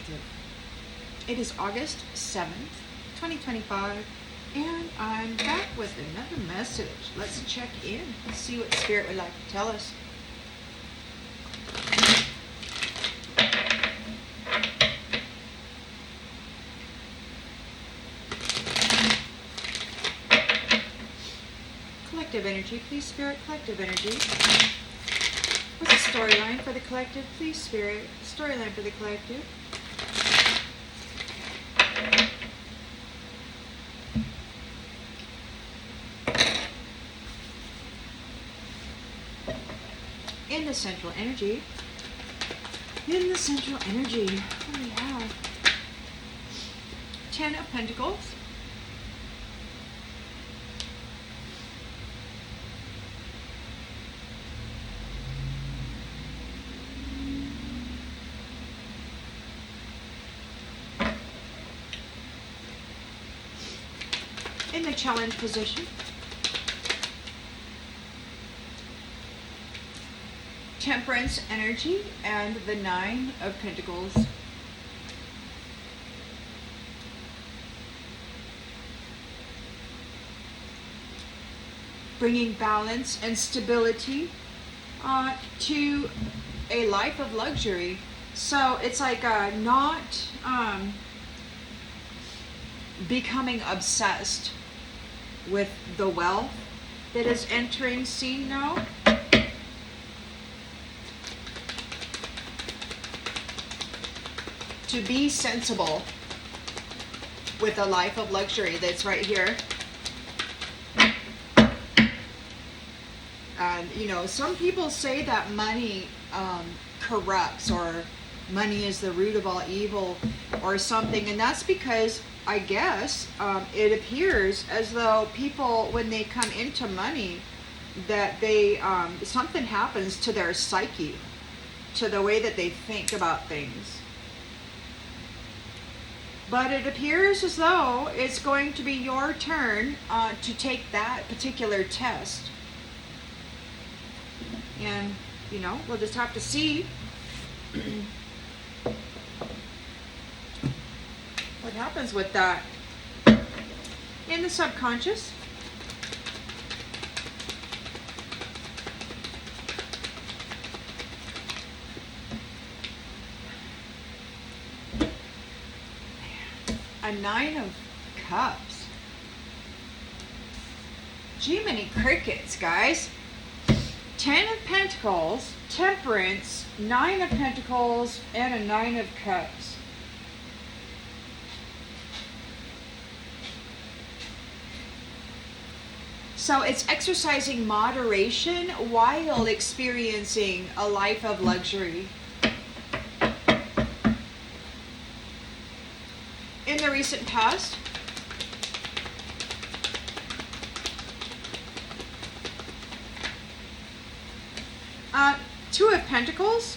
collective. It is August 7th, 2025, and I'm back with another message. Let's check in and see what Spirit would like to tell us. Collective energy, please, Spirit. Collective energy. What's the storyline for the collective, please, Spirit? Storyline for the collective. In the central energy. In the central energy. What do we have? 10 of Pentacles. In the challenge position, Temperance energy and the 9 of Pentacles. Bringing balance and stability to a life of luxury. So it's like not becoming obsessed with the wealth that is entering scene now. To be sensible with a life of luxury that's right here. And you know, some people say that money corrupts, or money is the root of all evil or something, and that's because I guess it appears as though people, when they come into money, that they something happens to their psyche, to the way that they think about things. But it appears as though it's going to be your turn to take that particular test. And, you know, we'll just have to see what happens with that. In the subconscious, a 9 of Cups. Gee, many crickets, guys. 10 of Pentacles, Temperance, 9 of Pentacles, and a 9 of Cups. So it's exercising moderation while experiencing a life of luxury. In the recent past, Two of Pentacles,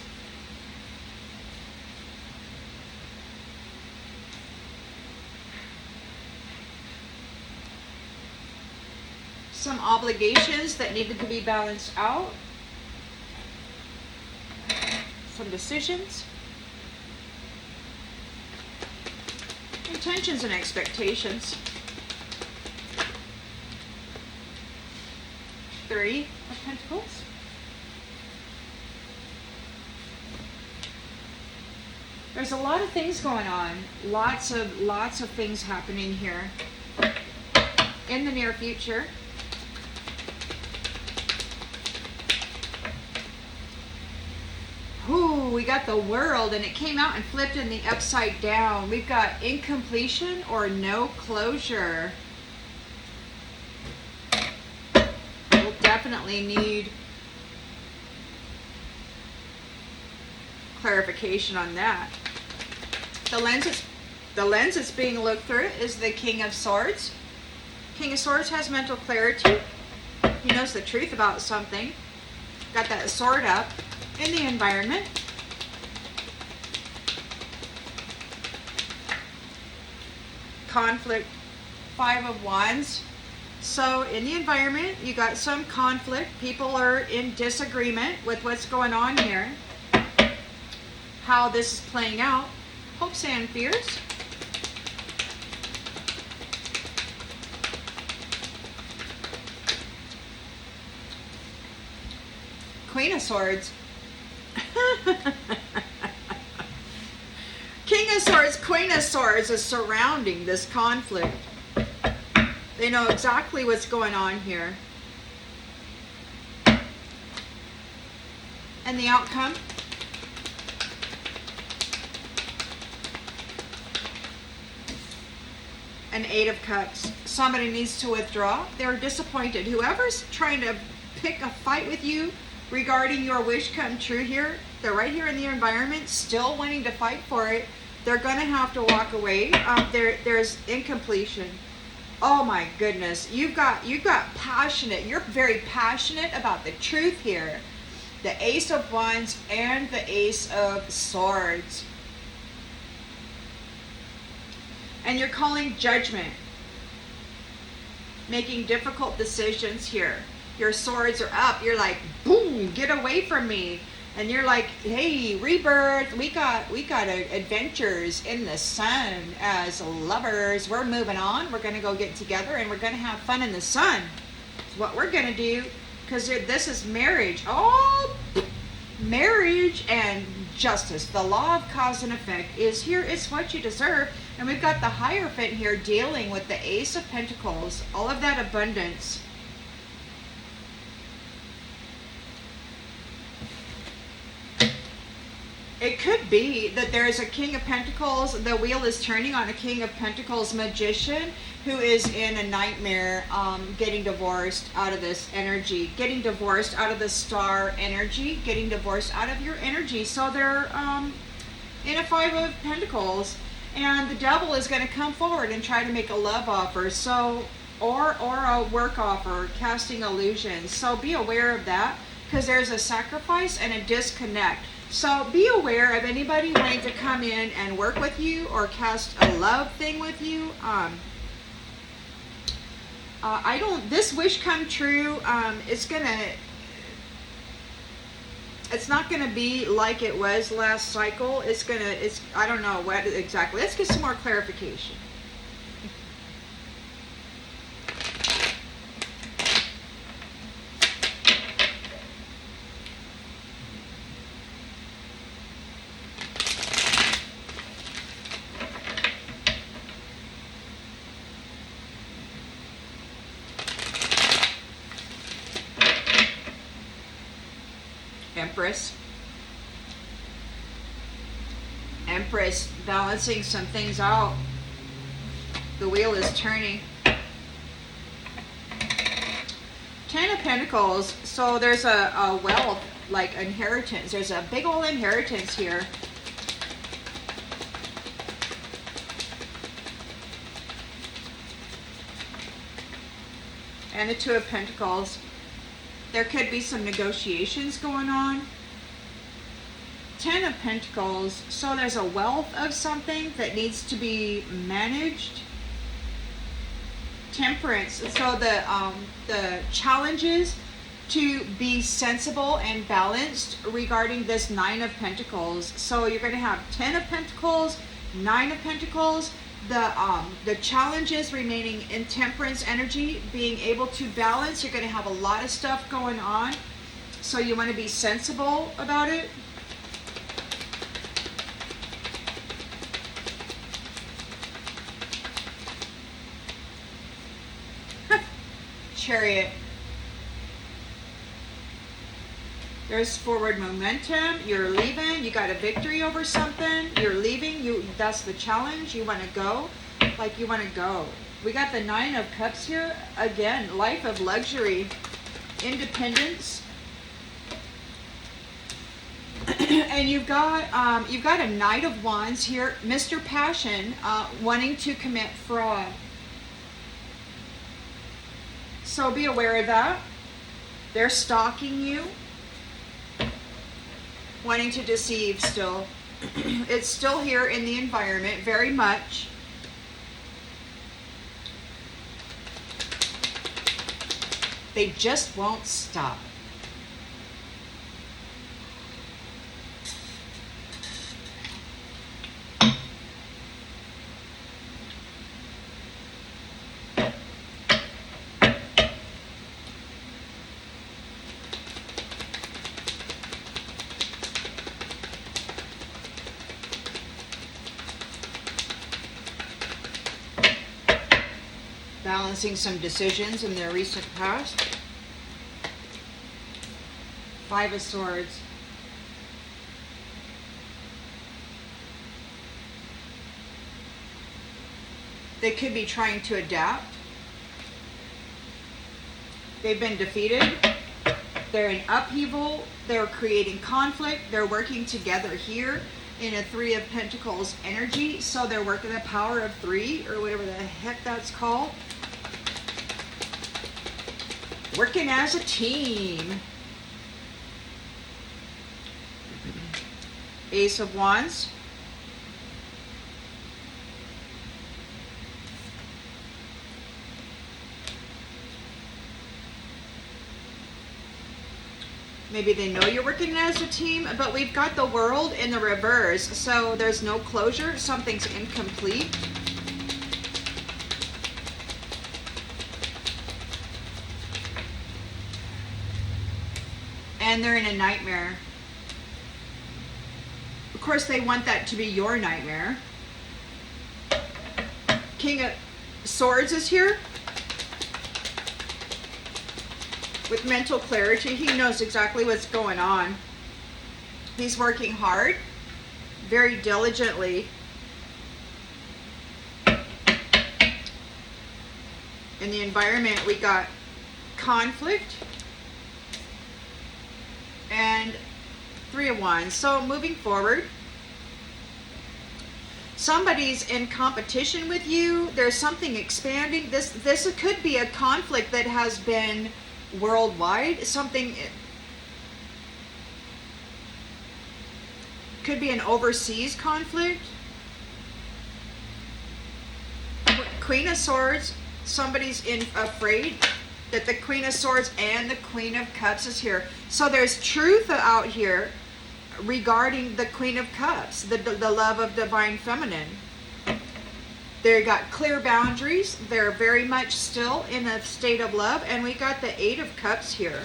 some obligations that needed to be balanced out, some decisions, intentions and expectations. 3 of Pentacles. There's a lot of things going on. Lots of things happening here in the near future. Ooh, we got the World, and it came out and flipped in the upside down. We've got incompletion or no closure. We'll definitely need clarification on that. The lens that's being looked through is the King of Swords. King of Swords has mental clarity. He knows the truth about something. Got that sword up. In the environment, conflict, 5 of Wands. So in the environment, you got some conflict. People are in disagreement with what's going on here, how this is playing out. Hopes and fears. Queen of Swords. King of Swords, Queen of Swords is surrounding this conflict. They know exactly what's going on here. And the outcome? An Eight of Cups. Somebody needs to withdraw. They're disappointed. Whoever's trying to pick a fight with you regarding your wish come true here, they're right here in the environment, still wanting to fight for it. They're going to have to walk away. There's incompletion. Oh my goodness. You've got passionate. You're very passionate about the truth here. The Ace of Wands and the Ace of Swords. And you're calling judgment. Making difficult decisions here. Your swords are up. You're like, boom, get away from me. And you're like, hey, rebirth. We got adventures in the sun as lovers. We're moving on. We're going to go get together and we're going to have fun in the sun. It's what we're going to do. Because this is marriage. Oh, marriage and justice. The law of cause and effect is here. It's what you deserve. And we've got the Hierophant here dealing with the Ace of Pentacles. All of that abundance. It could be that there is a King of Pentacles. The wheel is turning on a King of Pentacles magician who is in a nightmare, getting divorced out of this energy, getting divorced out of the star energy, getting divorced out of your energy. So they're in a Five of Pentacles, and the devil is going to come forward and try to make a love offer, or a work offer, casting illusions. So be aware of that, because there's a sacrifice and a disconnect. So be aware of anybody wanting to come in and work with you or cast a love thing with you. This wish come true, it's not gonna be like it was last cycle. I don't know what exactly. Let's get some more clarification. Empress, balancing some things out. The wheel is turning. Ten of Pentacles. So there's a wealth, like inheritance. There's a big old inheritance here. And the Two of Pentacles. There could be some negotiations going on. Ten of Pentacles. So there's a wealth of something that needs to be managed. Temperance. So the challenges to be sensible and balanced regarding this Nine of Pentacles. So you're going to have Ten of Pentacles, Nine of Pentacles. The challenges remaining in temperance energy, being able to balance. You're going to have a lot of stuff going on, so you want to be sensible about it. Chariot. There's forward momentum. You're leaving. You got a victory over something. You're leaving. That's the challenge. You want to go. Like you want to go. We got the Nine of Cups here. Again, life of luxury. Independence. And you've got a Knight of Wands here. Mr. Passion, wanting to commit fraud. So be aware of that. They're stalking you. Wanting to deceive still. It's still here in the environment, very much. They just won't stop. balancing some decisions in their recent past. 5 of Swords. They could be trying to adapt. They've been defeated. They're in upheaval. They're creating conflict. They're working together here in a 3 of Pentacles energy. So they're working the power of 3 or whatever the heck that's called. Working as a team. Ace of Wands. Maybe they know you're working as a team, but we've got the World in the reverse. So there's no closure. Something's incomplete. And they're in a nightmare. Of course, they want that to be your nightmare. King of Swords is here. With mental clarity, he knows exactly what's going on. He's working hard, very diligently. In the environment, we got conflict and 3 of Wands. So moving forward, somebody's in competition with you. There's something expanding. This could be a conflict that has been worldwide. Something could be an overseas conflict. Queen of Swords, somebody's afraid that the Queen of Swords and the Queen of Cups is here. So there's truth out here regarding the Queen of Cups, the love of divine feminine. They got clear boundaries. They're very much still in a state of love. And we got the 8 of Cups here.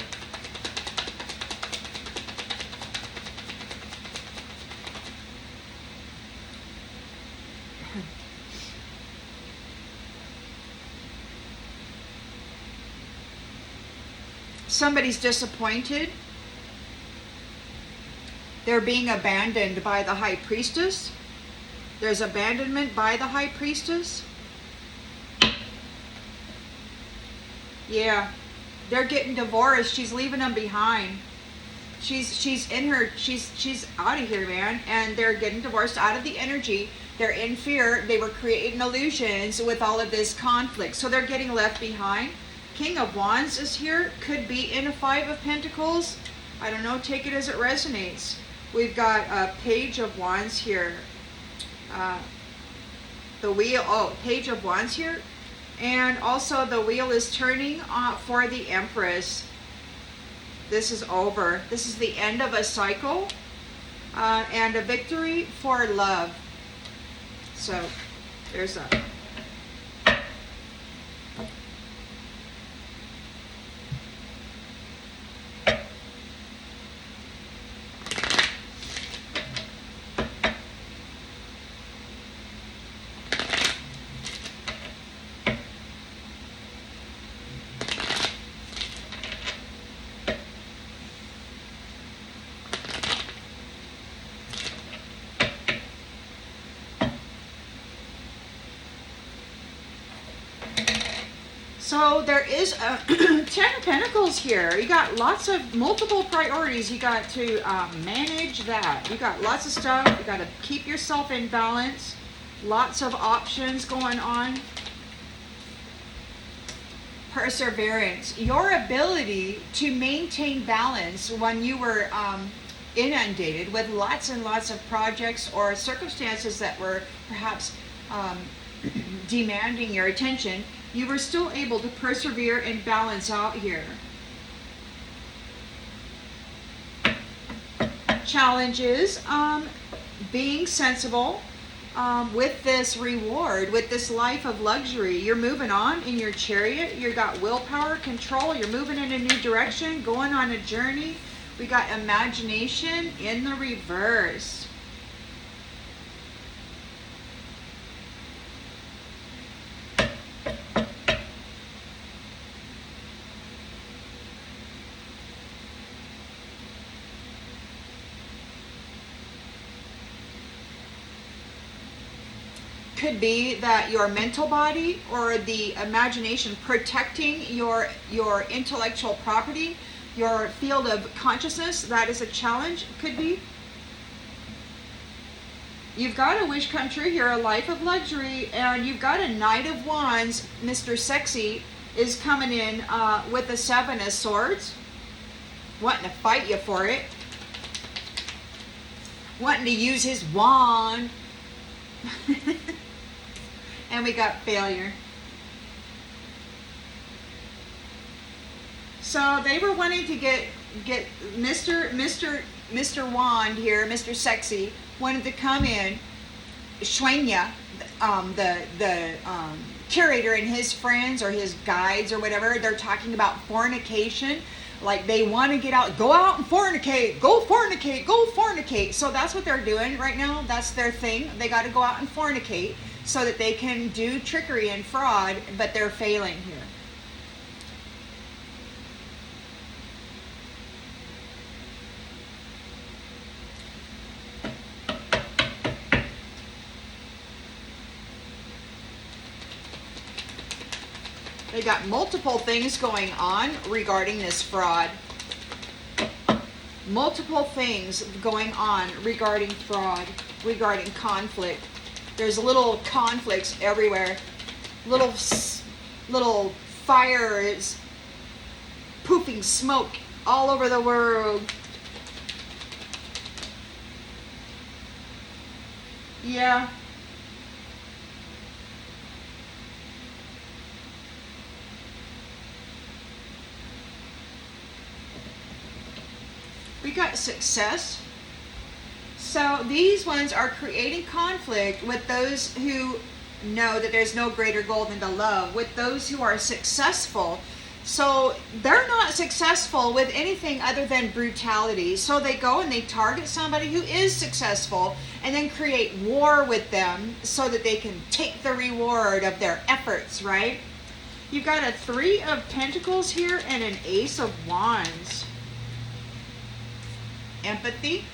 Somebody's disappointed. They're being abandoned by the High Priestess. There's abandonment by the High Priestess. Yeah, they're getting divorced. She's leaving them behind. She's out of here, man. And they're getting divorced out of the energy. They're in fear. They were creating illusions with all of this conflict. So they're getting left behind. King of Wands is here. Could be in a 5 of Pentacles. I don't know. Take it as it resonates. We've got a Page of Wands here. The wheel, Page of Wands here. And also the wheel is turning for the Empress. This is over. This is the end of a cycle. And a victory for love. So there's a... So there is a 10 of Pentacles here. You got lots of multiple priorities. You got to manage that. You got lots of stuff. You got to keep yourself in balance. Lots of options going on. Perseverance. Your ability to maintain balance when you were inundated with lots and lots of projects or circumstances that were perhaps demanding your attention. You were still able to persevere and balance out here. Challenges, being sensible with this reward, with this life of luxury. You're moving on in your chariot. You got willpower, control. You're moving in a new direction, going on a journey. We got imagination in the reverse. could be that your mental body or the imagination protecting your intellectual property, your field of consciousness, that is a challenge. Could be. You've got a wish come true here, a life of luxury, and you've got a Knight of Wands. Mr. Sexy is coming in with the Seven of Swords, wanting to fight you for it, wanting to use his wand. And we got failure. So they were wanting to get Mr. Wand here, Mr. Sexy, wanted to come in, Shwenya, the curator and his friends or his guides or whatever, they're talking about fornication. Like they want to get out, go out and fornicate, go fornicate, go fornicate. So that's what they're doing right now. That's their thing. They got to go out and fornicate so that they can do trickery and fraud, but they're failing here. They got multiple things going on regarding this fraud. Multiple things going on regarding fraud, regarding conflict. There's little conflicts everywhere. Little fires, poofing smoke all over the world. Yeah. We got success. So these ones are creating conflict with those who know that there's no greater goal than to love, with those who are successful. So they're not successful with anything other than brutality. So they go and they target somebody who is successful and then create war with them so that they can take the reward of their efforts, right? You've got a Three of Pentacles here and an Ace of Wands. Empathy.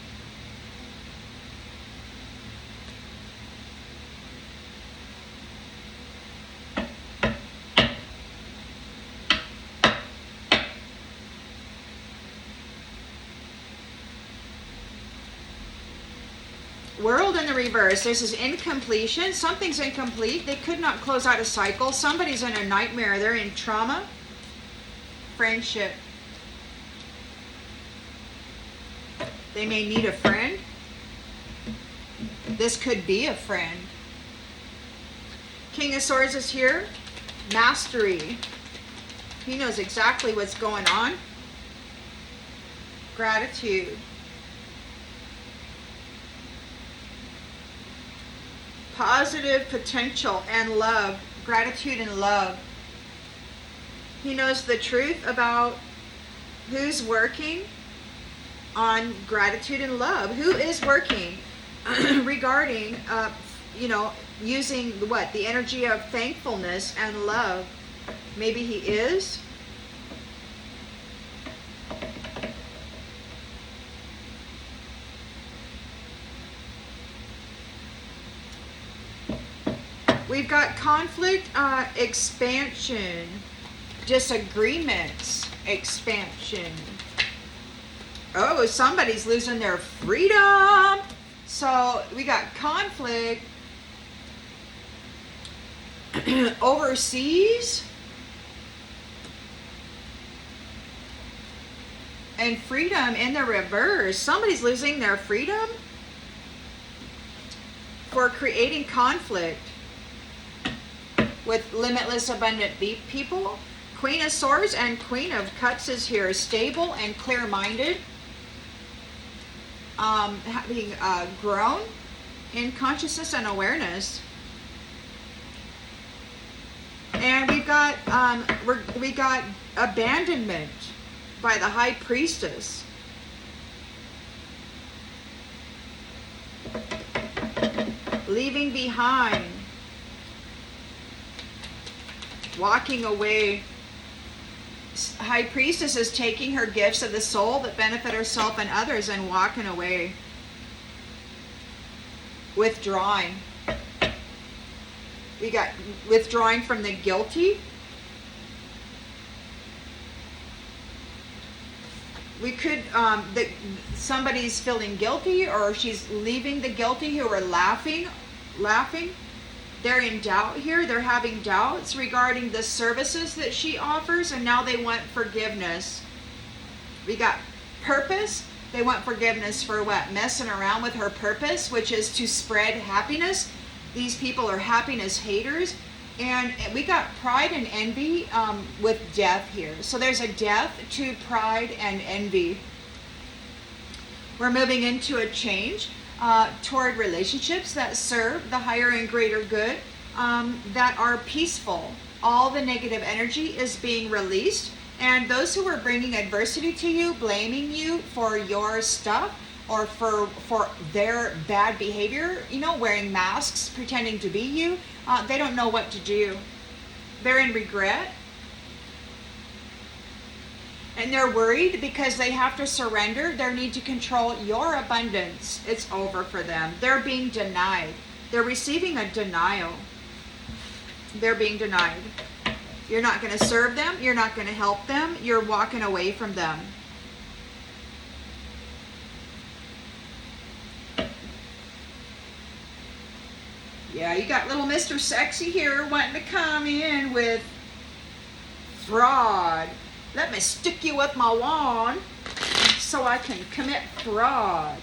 World in the reverse. This is incompletion. Something's incomplete. They could not close out a cycle. Somebody's in a nightmare. They're in trauma. Friendship. They may need a friend. This could be a friend. King of Swords is here. Mastery. He knows exactly what's going on. Gratitude. Positive potential and love. Gratitude and love. He knows the truth about who's working on gratitude and love. Who is working regarding, using what? The energy of thankfulness and love. Maybe he is. We've got conflict, expansion, disagreements, expansion. Oh, somebody's losing their freedom. So we got conflict overseas and freedom in the reverse. Somebody's losing their freedom for creating conflict with limitless abundant people. Queen of Swords and Queen of Cups is here. Stable and clear-minded. Having grown in consciousness and awareness. And we got abandonment by the High Priestess. Leaving behind. Walking away. High Priestess is taking her gifts of the soul that benefit herself and others and walking away. Withdrawing. We got withdrawing from the guilty. We could, somebody's feeling guilty, or she's leaving the guilty who are laughing. They're in doubt here. They're having doubts regarding the services that she offers, and now they want forgiveness. We got purpose. They want forgiveness for what? Messing around with her purpose, which is to spread happiness. These people are happiness haters. And we got pride and envy with death here. So there's a death to pride and envy. We're moving into a change toward relationships that serve the higher and greater good, that are peaceful. All the negative energy is being released. And those who are bringing adversity to you, blaming you for your stuff, or for their bad behavior, wearing masks, pretending to be you, they don't know what to do. They're in regret. And they're worried because they have to surrender their need to control your abundance. It's over for them. They're being denied. They're receiving a denial. They're being denied. You're not going to serve them. You're not going to help them. You're walking away from them. Yeah, you got little Mr. Sexy here wanting to come in with fraud. Let me stick you with my wand so I can commit fraud.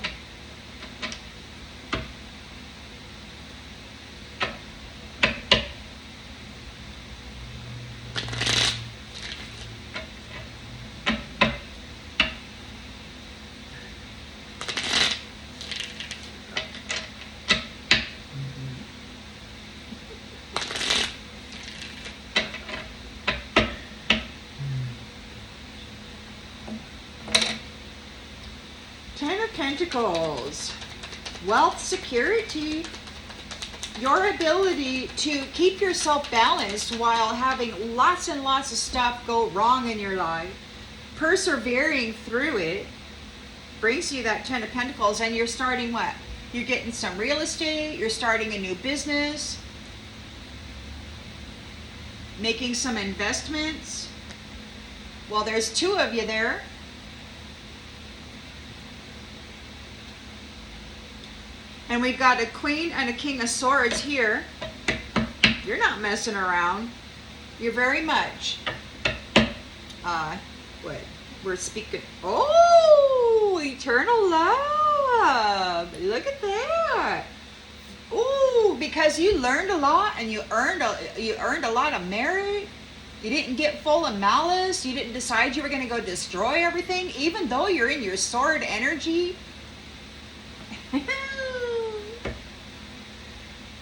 Pentacles, wealth, security, your ability to keep yourself balanced while having lots and lots of stuff go wrong in your life, persevering through it, brings you that 10 of Pentacles. And you're starting what? You're getting some real estate, you're starting a new business, making some investments. Well, there's two of you there. And we've got a Queen and a King of Swords here. You're not messing around. You're very much, what? We're speaking, oh, eternal love. Look at that. Ooh, because you learned a lot and you earned a lot of merit. You didn't get full of malice. You didn't decide you were going to go destroy everything, even though you're in your sword energy.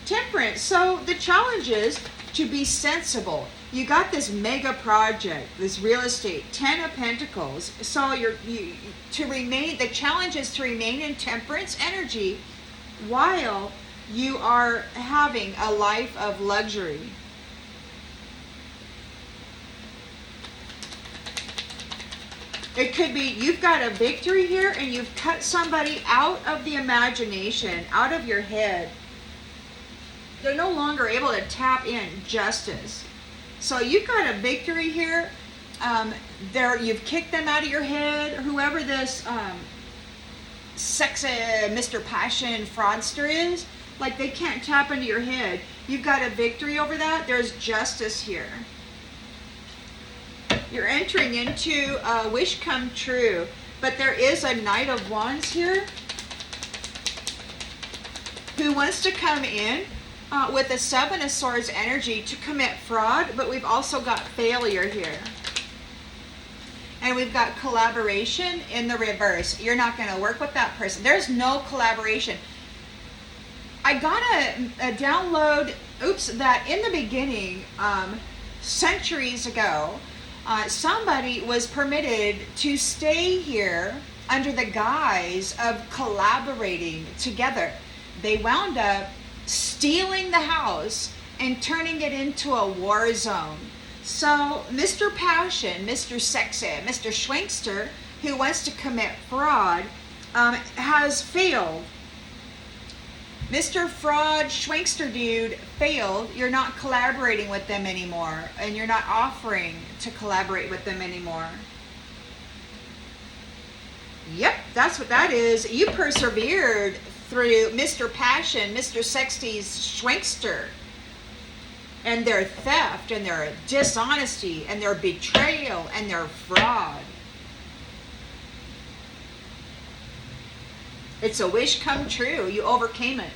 Temperance. So the challenge is to be sensible. You got this mega project, this real estate, 10 of Pentacles. So the challenge is to remain in temperance energy while you are having a life of luxury. It could be you've got a victory here and you've cut somebody out of the imagination, out of your head. They're no longer able to tap in justice. So you've got a victory here. You've kicked them out of your head. Whoever this sexy Mr. Passion fraudster is, like, they can't tap into your head. You've got a victory over that. There's justice here. You're entering into a wish come true. But there is a Knight of Wands here who wants to come in with the Seven of Swords energy to commit fraud, but we've also got failure here. And we've got collaboration in the reverse. You're not going to work with that person. There's no collaboration. I got a download, that in the beginning, centuries ago, somebody was permitted to stay here under the guise of collaborating together. They wound up stealing the house and turning it into a war zone. So Mr. Passion, Mr. Sexy, Mr. Schwankster, who wants to commit fraud, has failed. Mr. Fraud Schwankster dude failed. You're not collaborating with them anymore, and you're not offering to collaborate with them anymore. Yep, that's what that is. You persevered through Mr. Passion, Mr. Sexty's Schwankster, and their theft, and their dishonesty, and their betrayal, and their fraud. It's a wish come true. You overcame it.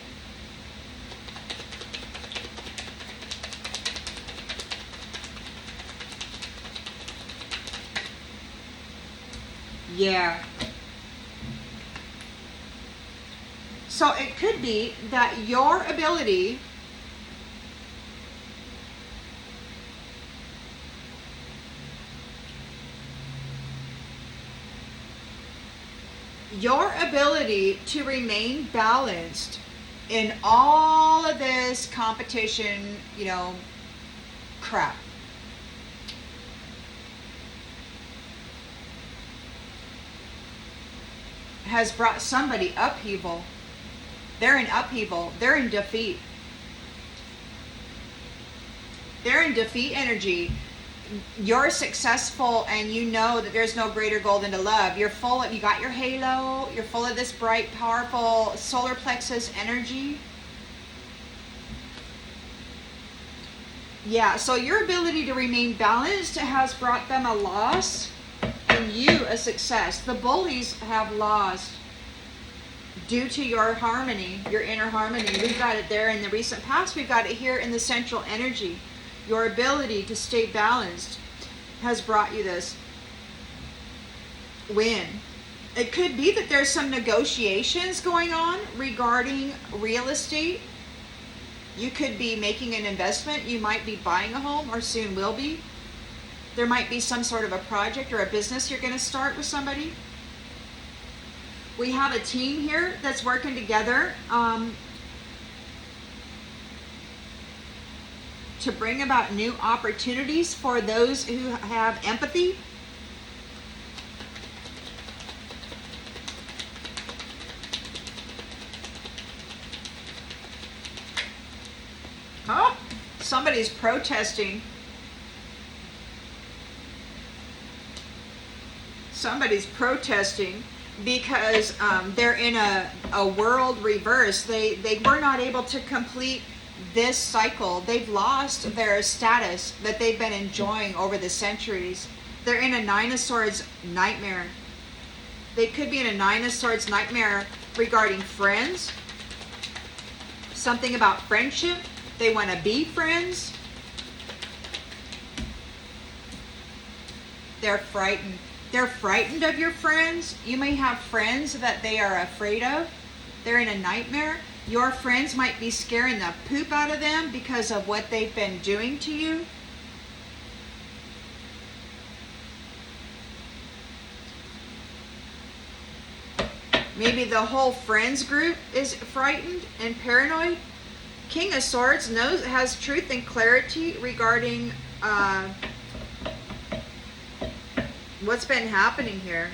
Yeah. So it could be that your ability to remain balanced in all of this competition, crap. Has brought somebody upheaval. They're in upheaval. They're in defeat. They're in defeat energy. You're successful, and you know that there's no greater goal than to love. You're full of, you got your halo. You're full of this bright, powerful solar plexus energy. Yeah, so your ability to remain balanced has brought them a loss, and you a success. The bullies have lost due to your harmony, your inner harmony. We've got it there in the recent past. We've got it here in the central energy. Your ability to stay balanced has brought you this win. It could be that there's some negotiations going on regarding real estate. You could be making an investment. You might be buying a home, or soon will be. There might be some sort of a project or a business you're going to start with somebody. We have a team here that's working together to bring about new opportunities for those who have empathy. Oh, somebody's protesting. Somebody's protesting because they're in a world reverse. They were not able to complete this cycle. They've lost their status that they've been enjoying over the centuries. They're in a Nine of Swords nightmare. They could be in a Nine of Swords nightmare regarding friends. Something about friendship. They want to be friends. They're frightened. They're frightened of your friends. You may have friends that they are afraid of. They're in a nightmare. Your friends might be scaring the poop out of them because of what they've been doing to you. Maybe the whole friends group is frightened and paranoid. King of Swords has truth and clarity regarding what's been happening here.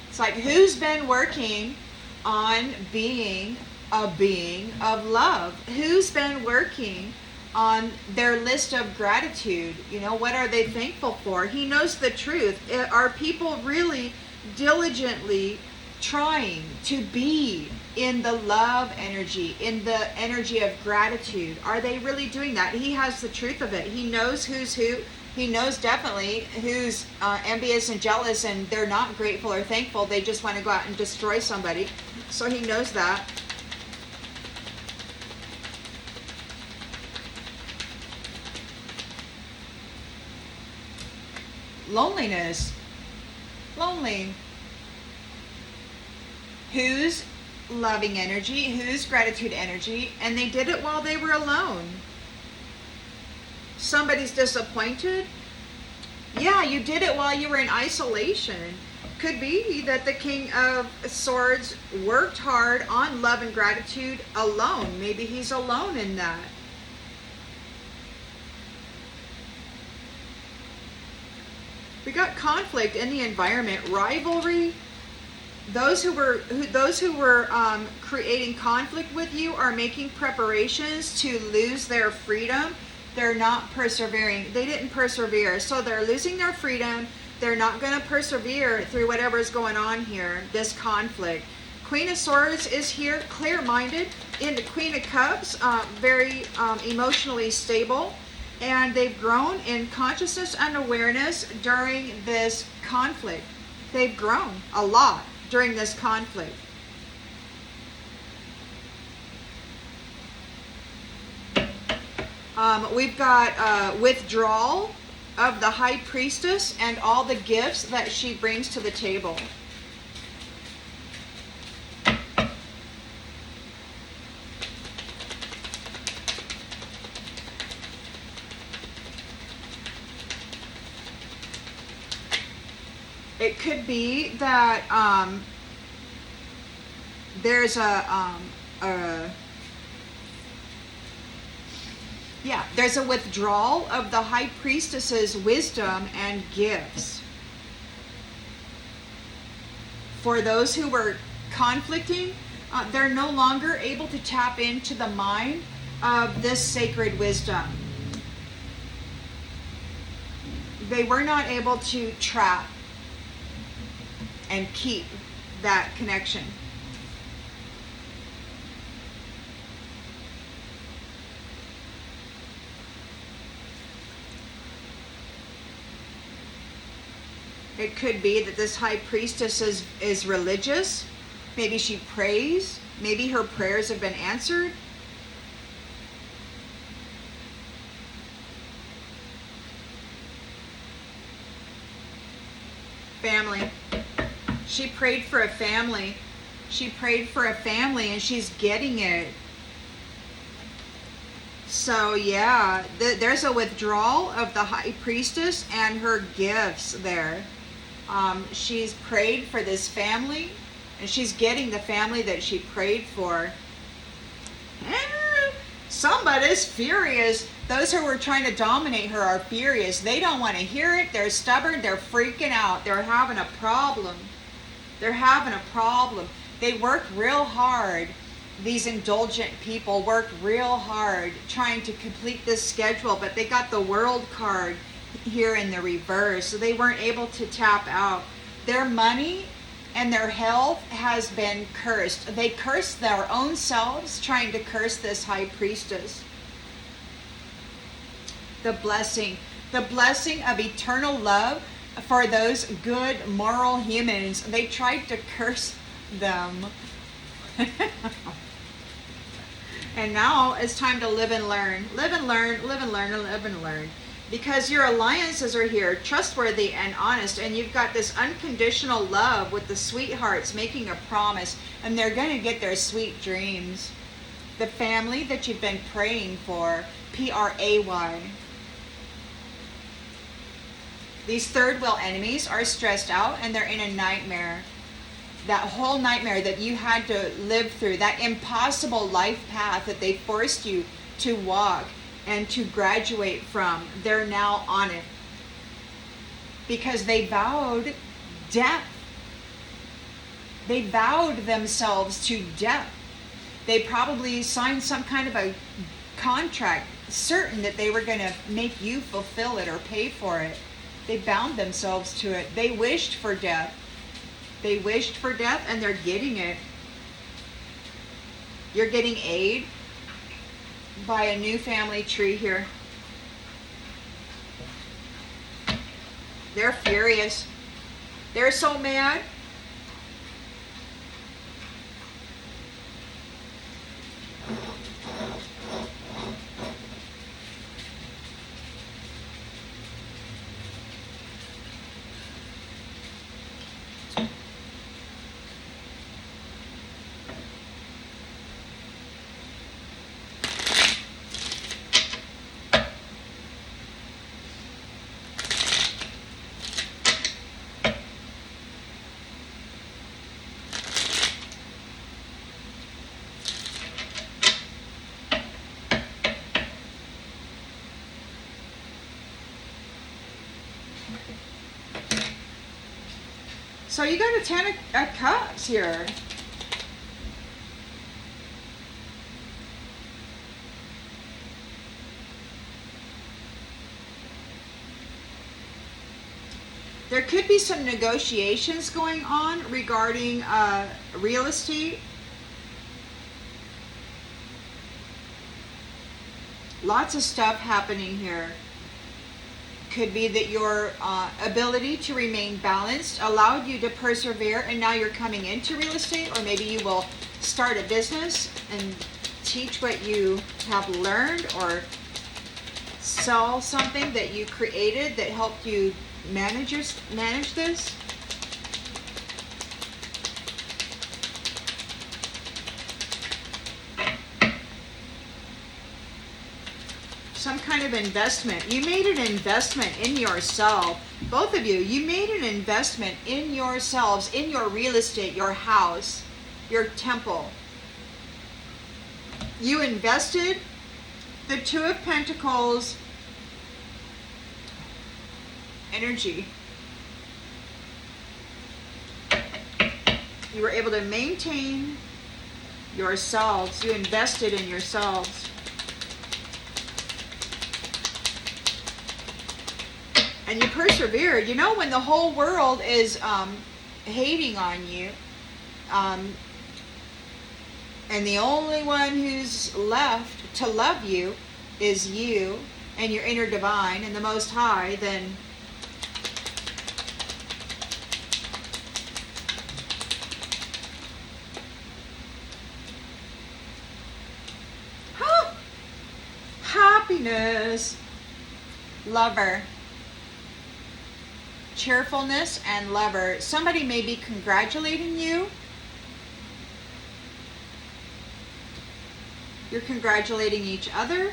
It's like, who's been working on being a being of love? Who's been working on their list of gratitude? What are they thankful for? He knows the truth. Are people really diligently trying to be in the love energy, in the energy of gratitude? Are they really doing that? He has the truth of it. He knows who's who. He knows definitely who's envious and jealous, and they're not grateful or thankful. They just want to go out and destroy somebody. So he knows that. Loneliness. Lonely. Who's loving energy? Who's gratitude energy? And they did it while they were alone. Somebody's disappointed. Yeah, you did it while you were in isolation. Could be that the King of Swords worked hard on love and gratitude alone. Maybe he's alone in that. We got conflict in the environment, rivalry. Those who were creating conflict with you are making preparations to lose their freedom. They're not persevering. They didn't persevere, so they're losing their freedom. They're not going to persevere through whatever is going on here. This conflict. Queen of Swords is here, clear-minded. In the Queen of Cups, very emotionally stable. And they've grown in consciousness and awareness during this conflict. They've grown a lot during this conflict. We've got withdrawal of the High Priestess and all the gifts that she brings to the table. It could be that there's there's a withdrawal of the High Priestess's wisdom and gifts. For those who were conflicting, they're no longer able to tap into the mind of this sacred wisdom. They were not able to trap and keep that connection. It could be that this High Priestess is religious. Maybe she prays. Maybe her prayers have been answered. Family. She prayed for a family. She prayed for a family and she's getting it. So yeah, there's a withdrawal of the High Priestess and her gifts there. She's prayed for this family and she's getting the family that she prayed for. Somebody's furious. Those who were trying to dominate her are furious. They don't want to hear it. They're stubborn. They're freaking out. They're having a problem. They're having a problem. They work real hard. These indulgent people work real hard trying to complete this schedule, but they got the World card here in the reverse, so they weren't able to tap out. Their money and their health has been cursed. They cursed their own selves trying to curse this High Priestess. The blessing of eternal love for those good moral humans. They tried to curse them. And now it's time to live and learn. Live and learn, live and learn, and live and learn. Because your alliances are here, trustworthy and honest, and you've got this unconditional love with the sweethearts making a promise, and they're going to get their sweet dreams. The family that you've been praying for, P-R-A-Y. These third wheel enemies are stressed out and they're in a nightmare. That whole nightmare that you had to live through, that impossible life path that they forced you to walk and to graduate from, they're now on it. Because they vowed death. They vowed themselves to death. They probably signed some kind of a contract, certain that they were going to make you fulfill it or pay for it. They bound themselves to it. They wished for death. They wished for death and they're getting it. You're getting aid by a new family tree here. They're furious. They're so mad. So you got a 10 of Cups here. There could be some negotiations going on regarding real estate. Lots of stuff happening here. Could be that your ability to remain balanced allowed you to persevere, and now you're coming into real estate, or maybe you will start a business and teach what you have learned, or sell something that you created that helped you manage this. Some kind of investment. You made an investment in yourself. Both of you, you made an investment in yourselves, in your real estate, your house, your temple. You invested. The Two of Pentacles energy. You were able to maintain yourselves. You invested in yourselves. And you persevered. You know, when the whole world is hating on you, and the only one who's left to love you is you and your inner divine and the Most High, then happiness, Lover, cheerfulness, and Lover. Somebody may be congratulating you. You're congratulating each other.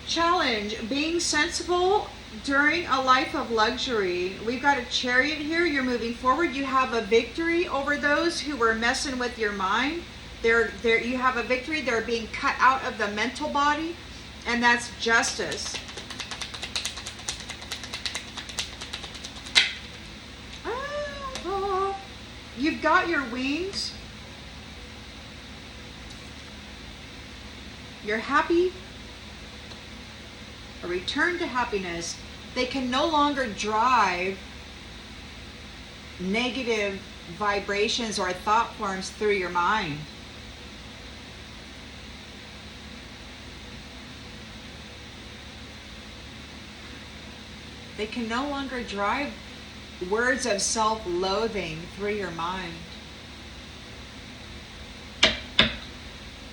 Challenge, being sensible during a life of luxury. We've got a Chariot here. You're moving forward. You have a victory over those who were messing with your mind. You have a victory. They're being cut out of the mental body, and that's justice. You've got your wings. You're happy. A return to happiness. They can no longer drive negative vibrations or thought forms through your mind. They can no longer drive words of self-loathing through your mind.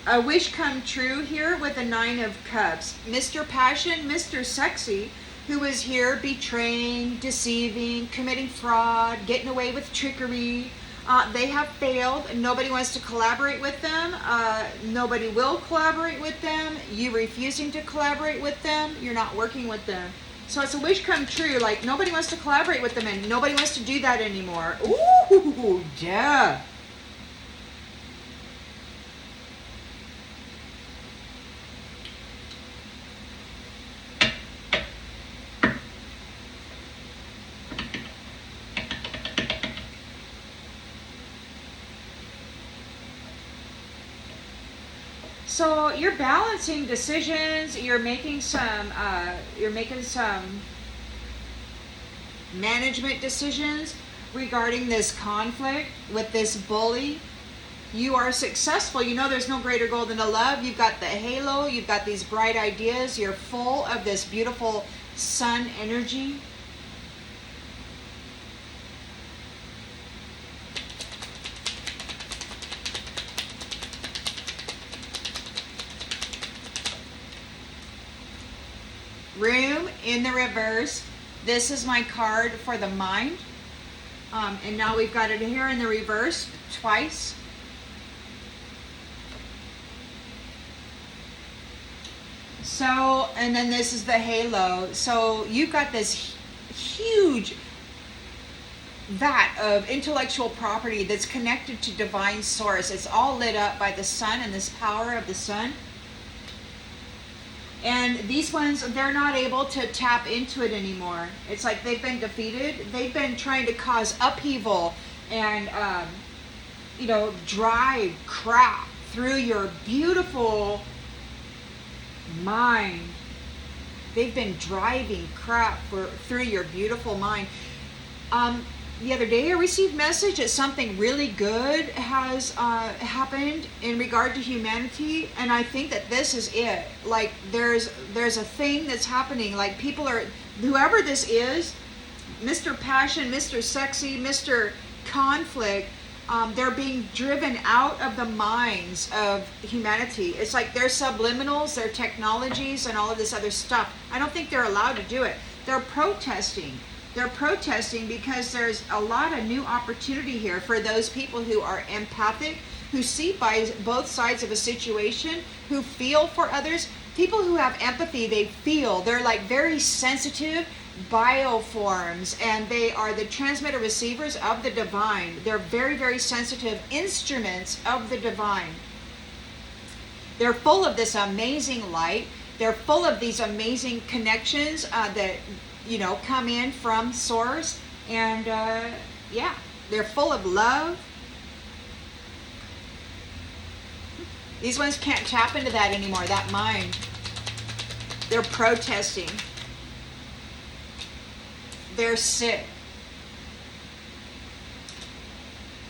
A wish come true here with a 9 of Cups. Mr. Passion, Mr. Sexy, who is here betraying, deceiving, committing fraud, getting away with trickery. They have failed. Nobody wants to collaborate with them. Nobody will collaborate with them. You refusing to collaborate with them. You're not working with them. So it's a wish come true. Like, nobody wants to collaborate with them, and nobody wants to do that anymore. Ooh, yeah. So you're balancing decisions. You're making some management decisions regarding this conflict with this bully. You are successful. You know there's no greater goal than to love. You've got the halo. You've got these bright ideas. You're full of this beautiful sun energy. Room in the reverse. This is my card for the mind. And now we've got it here in the reverse twice. So, and then this is the halo. So you've got this huge vat of intellectual property that's connected to divine source. It's all lit up by the sun and this power of the sun. And these ones, they're not able to tap into it anymore. It's like they've been defeated. They've been trying to cause upheaval and, drive crap through your beautiful mind. They've been driving crap through your beautiful mind. The other day I received message that something really good has happened in regard to humanity, and I think that this is it. Like there's a thing that's happening. Like people are, whoever this is, Mr. Passion, Mr. Sexy, Mr. Conflict, they're being driven out of the minds of humanity. It's like their subliminals, their technologies, and all of this other stuff. I don't think they're allowed to do it. They're protesting. They're protesting because there's a lot of new opportunity here for those people who are empathic, who see by both sides of a situation, who feel for others. People who have empathy, they feel. They're like very sensitive bioforms, and they are the transmitter receivers of the divine. They're very, very sensitive instruments of the divine. They're full of this amazing light. They're full of these amazing connections that come in from source, and they're full of love. These ones can't tap into that anymore, that mind. They're protesting. They're sick.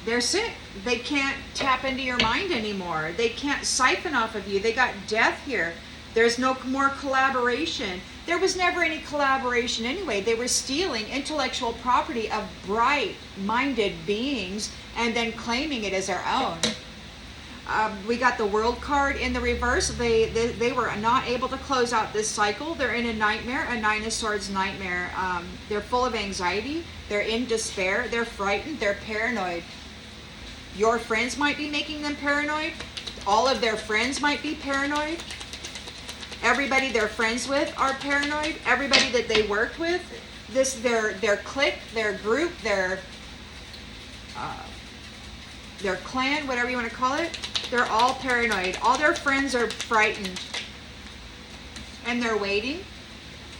They're sick. They can't tap into your mind anymore. They can't siphon off of you. They got death here. There's no more collaboration. There was never any collaboration anyway. They were stealing intellectual property of bright-minded beings and then claiming it as their own. We got the World card in the reverse. They were not able to close out this cycle. They're in a nightmare, a Nine of Swords nightmare. They're full of anxiety. They're in despair. They're frightened. They're paranoid. Your friends might be making them paranoid. All of their friends might be paranoid. Everybody they're friends with are paranoid. Everybody that they worked with, their clique, their group, their clan, whatever you want to call it, they're all paranoid. All their friends are frightened. And they're waiting.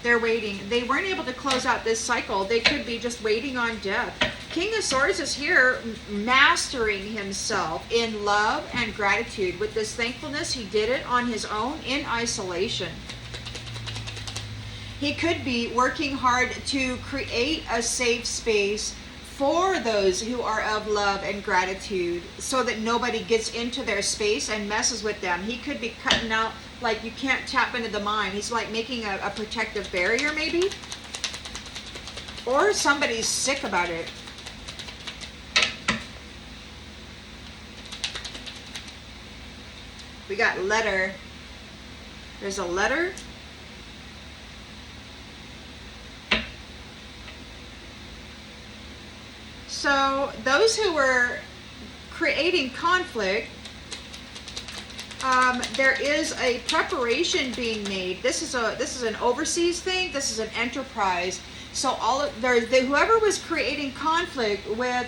They're waiting. They weren't able to close out this cycle. They could be just waiting on death. King of Swords is here mastering himself in love and gratitude. With this thankfulness, he did it on his own in isolation. He could be working hard to create a safe space for those who are of love and gratitude so that nobody gets into their space and messes with them. He could be cutting out, like you can't tap into the mind. He's like making a protective barrier maybe. Or somebody's sick about it. We got letter. There's a letter. So those who were creating conflict, there is a preparation being made. This is an overseas thing. This is an enterprise. So whoever was creating conflict with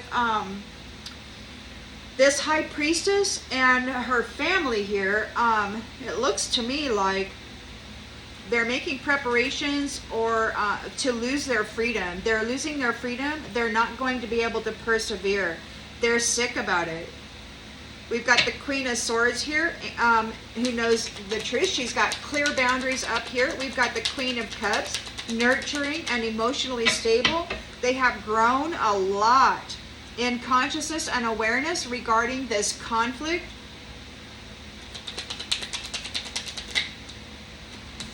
this high priestess and her family here, it looks to me like they're making preparations or to lose their freedom. They're losing their freedom. They're not going to be able to persevere. They're sick about it. We've got the Queen of Swords here, who knows the truth. She's got clear boundaries up here. We've got the Queen of Cups, nurturing and emotionally stable. They have grown a lot in consciousness and awareness regarding this conflict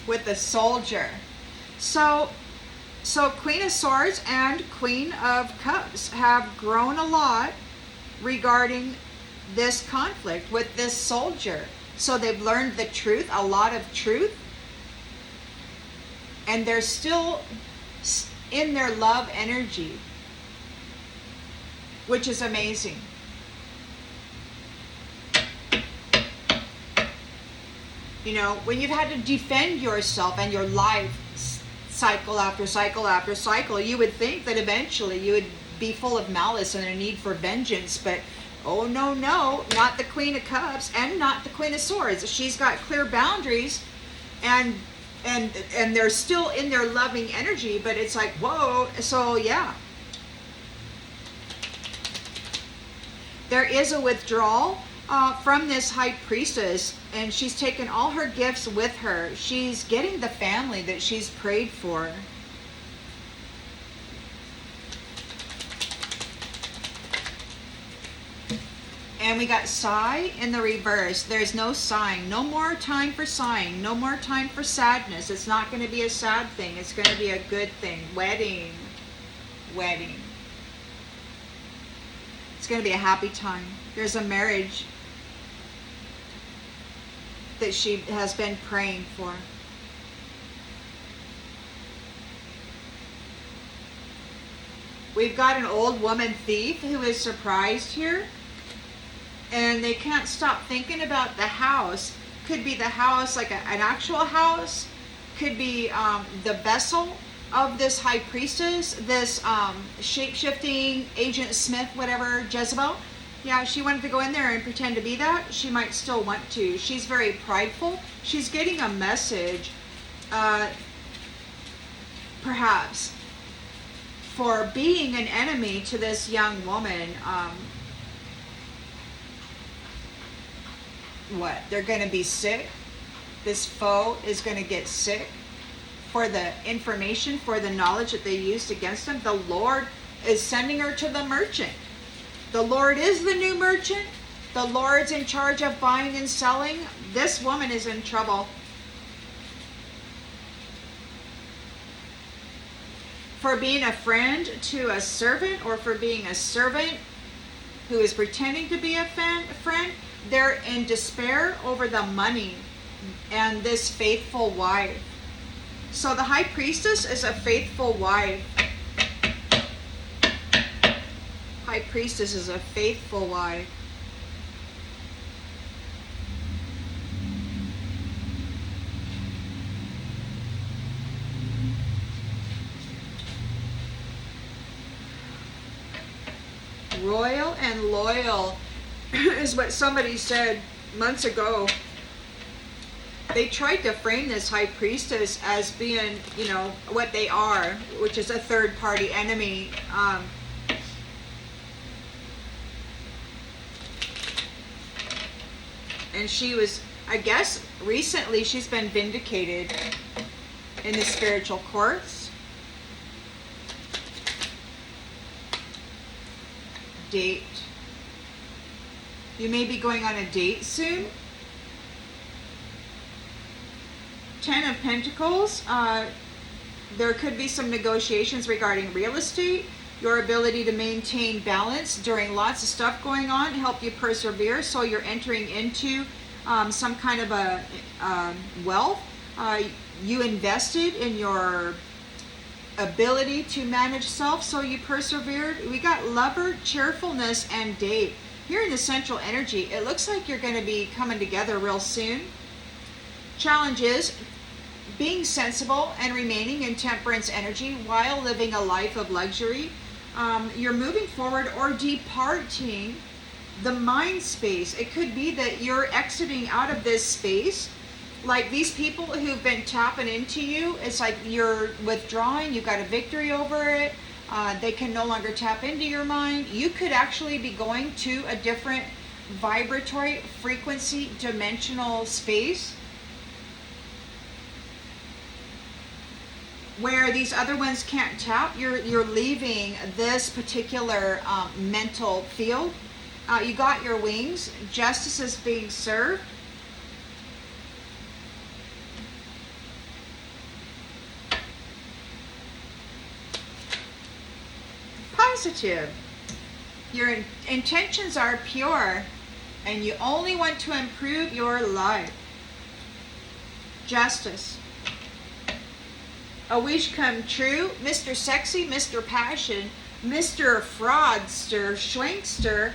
with the Soldier. So Queen of Swords and Queen of Cups have grown a lot regarding this conflict with this Soldier. So they've learned the truth, a lot of truth, and they're still in their love energy, which is amazing. You know, when you've had to defend yourself and your life cycle after cycle after cycle, you would think that eventually you would be full of malice and a need for vengeance. But, oh no, not the Queen of Cups and not the Queen of Swords. She's got clear boundaries, and and they're still in their loving energy, but it's like, whoa. So yeah, there is a withdrawal from this high priestess, and she's taken all her gifts with her. She's getting the family that she's prayed for. And we got sigh in the reverse. There's no sighing. No more time for sighing. No more time for sadness. It's not going to be a sad thing. It's going to be a good thing. Wedding. Wedding. It's going to be a happy time. There's a marriage that she has been praying for. We've got an old woman thief who is surprised here. And they can't stop thinking about the house. Could be the house, like an actual house. Could be the vessel of this high priestess, this shape-shifting Agent Smith, whatever, Jezebel. Yeah, she wanted to go in there and pretend to be that. She might still want to. She's very prideful. She's getting a message, perhaps, for being an enemy to this young woman. What? They're going to be sick. This foe is going to get sick for the information, for the knowledge that they used against them. The Lord is sending her to the merchant. The Lord is the new merchant. The Lord's in charge of buying and selling. This woman is in trouble. For being a friend to a servant, or for being a servant who is pretending to be a friend. They're in despair over the money and this faithful wife. So the high priestess is a faithful wife. High priestess is a faithful wife. Royal and loyal is what somebody said months ago. They tried to frame this high priestess as being, you know, what they are, which is a third party enemy. And she was, I guess, recently she's been vindicated in the spiritual courts. Date. You may be going on a date soon. 10 of Pentacles. There could be some negotiations regarding real estate. Your ability to maintain balance during lots of stuff going on, help you persevere. So you're entering into some kind of a wealth. You invested in your ability to manage self, so you persevered. We got lover, cheerfulness, and date. Here in the central energy, it looks like you're going to be coming together real soon. Challenge is being sensible and remaining in temperance energy while living a life of luxury. You're moving forward or departing the mind space. It could be that you're exiting out of this space. Like these people who've been tapping into you, it's like you're withdrawing, you've got a victory over it. They can no longer tap into your mind. You could actually be going to a different vibratory frequency dimensional space where these other ones can't tap. You're leaving this particular mental field. You got your wings. Justice is being served. Positive. Your intentions are pure and you only want to improve your life. Justice. A wish come true. Mr. Sexy, Mr. Passion, Mr. Fraudster, Schwankster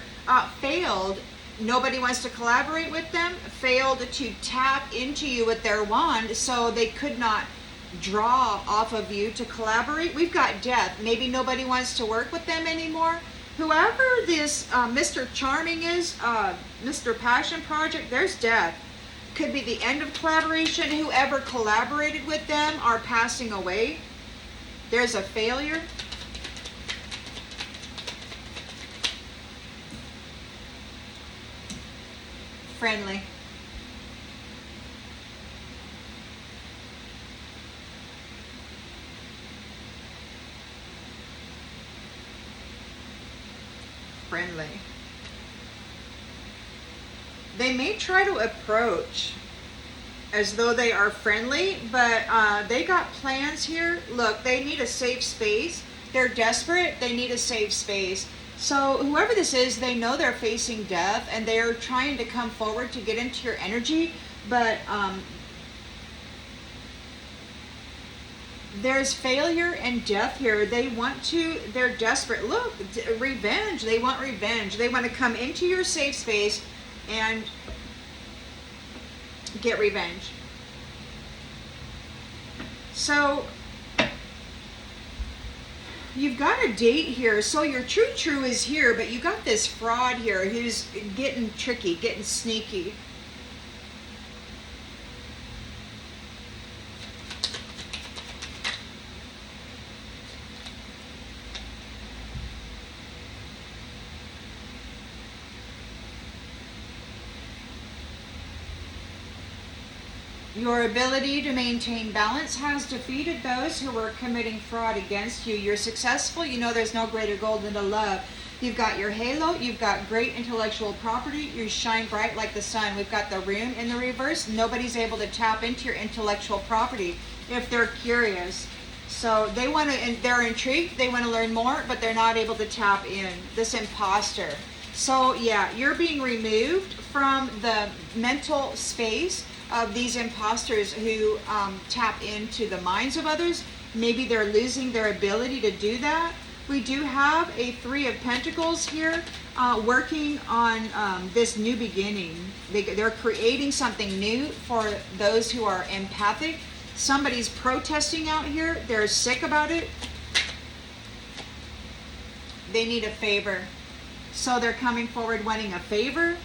failed. Nobody wants to collaborate with them. Failed to tap into you with their wand, so they could not draw off of you to collaborate. We've got death. Maybe nobody wants to work with them anymore. Whoever this Mr. Charming is, Mr. Passion Project, there's death. Could be the end of collaboration. Whoever collaborated with them are passing away. There's a failure. Friendly. Friendly. They may try to approach as though they are friendly, but they got plans here. Look, they need a safe space. They're desperate. They need a safe space. So whoever this is, they know they're facing death, and they're trying to come forward to get into your energy, but there's failure and death here. They want to, they're desperate. Look, revenge. They want revenge. They want to come into your safe space and get revenge. So you've got a date here. So your true is here, but you got this fraud here who's getting tricky, getting sneaky. Your ability to maintain balance has defeated those who were committing fraud against you. You're successful. You know there's no greater goal than to love. You've got your halo. You've got great intellectual property. You shine bright like the sun. We've got the rune in the reverse. Nobody's able to tap into your intellectual property if they're curious. So they want to, and they're intrigued. They want to learn more, but they're not able to tap in. This imposter. So yeah, you're being removed from the mental space of these imposters who tap into the minds of others. Maybe they're losing their ability to do that. We do have a 3 of Pentacles here working on this new beginning. They're creating something new for those who are empathic. Somebody's protesting out here. They're sick about it. They need a favor. So they're coming forward wanting a favor.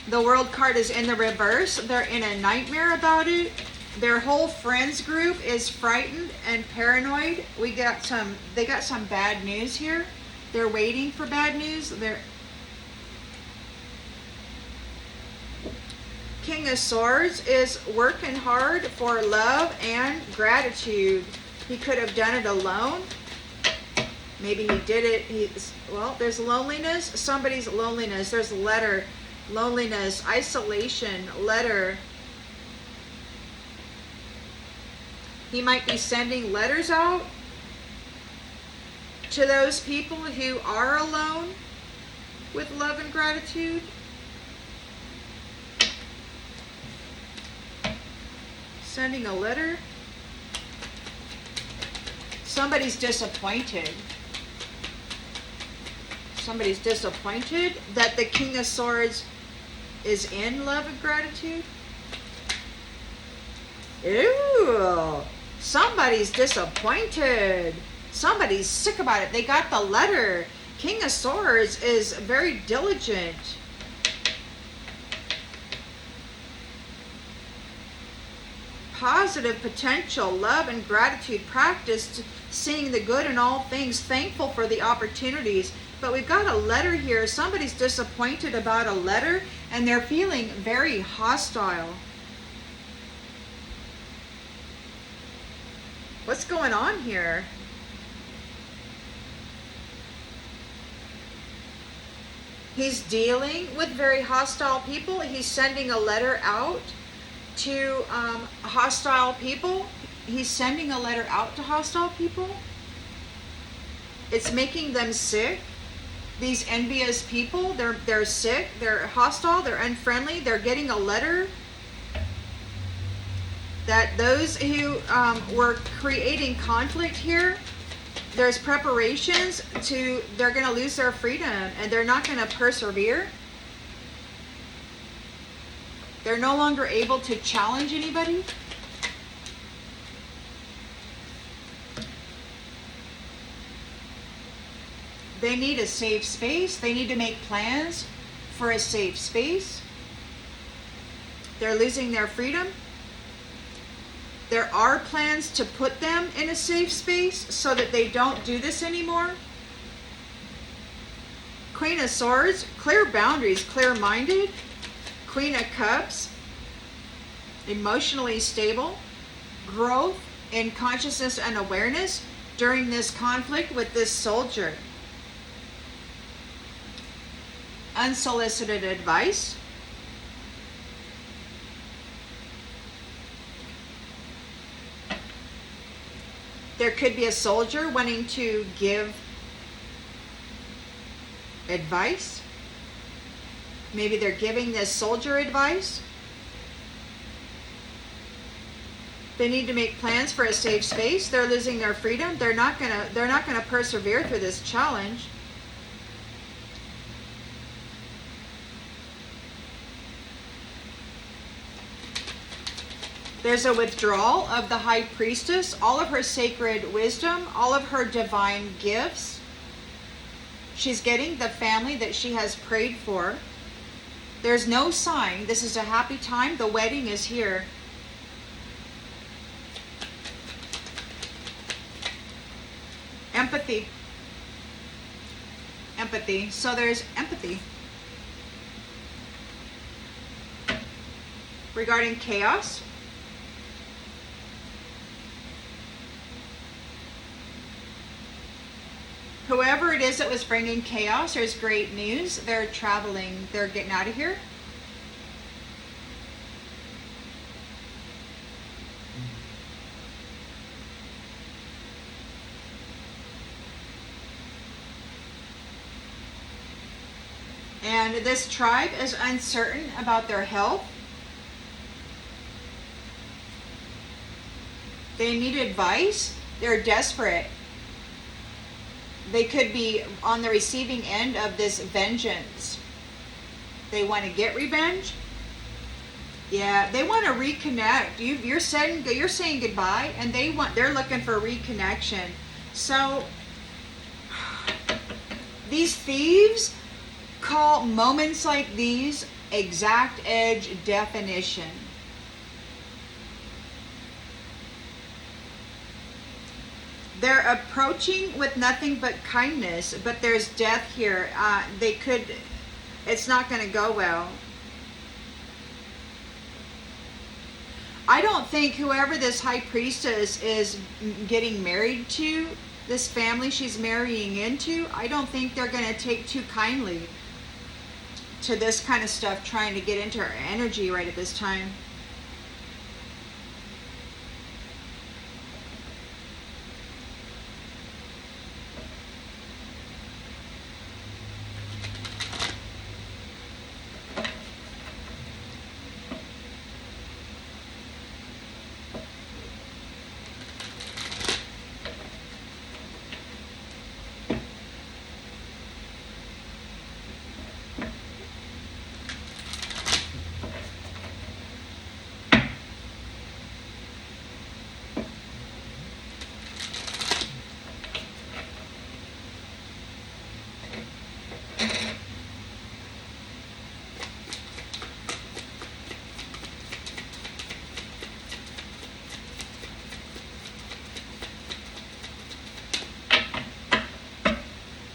The World card is in the reverse. They're in a nightmare about it. Their whole friends group is frightened and paranoid. They got some bad news here. They're waiting for bad news. King of Swords is working hard for love and gratitude. He could have done it alone. Maybe he did it. Well, there's loneliness. Somebody's loneliness. There's a letter. Loneliness, isolation, letter. He might be sending letters out to those people who are alone with love and gratitude. Sending a letter. Somebody's disappointed. Somebody's disappointed that the King of Swords is in love and gratitude. Ew. Somebody's disappointed. Somebody's sick about it. They got the letter. King of Swords is very diligent. Positive potential, love and gratitude, practice seeing the good in all things, thankful for the opportunities. But we've got a letter here. Somebody's disappointed about a letter and they're feeling very hostile. What's going on here? He's dealing with very hostile people. He's sending a letter out to hostile people. He's sending a letter out to hostile people. It's making them sick. These envious people, they're sick, they're hostile, they're unfriendly, they're getting a letter that those who were creating conflict here, there's preparations to, they're going to lose their freedom and they're not going to persevere. They're no longer able to challenge anybody. They need a safe space. They need to make plans for a safe space. They're losing their freedom. There are plans to put them in a safe space so that they don't do this anymore. Queen of Swords, clear boundaries, clear-minded. Queen of Cups, emotionally stable. Growth in consciousness and awareness during this conflict with this soldier. Unsolicited advice. There could be a soldier wanting to give advice. Maybe they're giving this soldier advice. They need to make plans for a safe space. They're losing their freedom. They're not gonna persevere through this challenge. There's a withdrawal of the high priestess, all of her sacred wisdom, all of her divine gifts. She's getting the family that she has prayed for. There's no sign. This is a happy time. The wedding is here. Empathy. Empathy. So there's empathy. Regarding chaos. Whoever it is that was bringing chaos, there's great news. They're traveling. They're getting out of here. And this tribe is uncertain about their health. They need advice. They're desperate. They could be on the receiving end of this vengeance. They want to get revenge. Yeah, they want to reconnect. You're saying goodbye, and they're looking for reconnection. So these thieves call moments like these exact edge definition. They're approaching with nothing but kindness, but there's death here. It's not going to go well. I don't think whoever this high priestess is getting married to, this family she's marrying into, I don't think they're going to take too kindly to this kind of stuff, trying to get into her energy right at this time.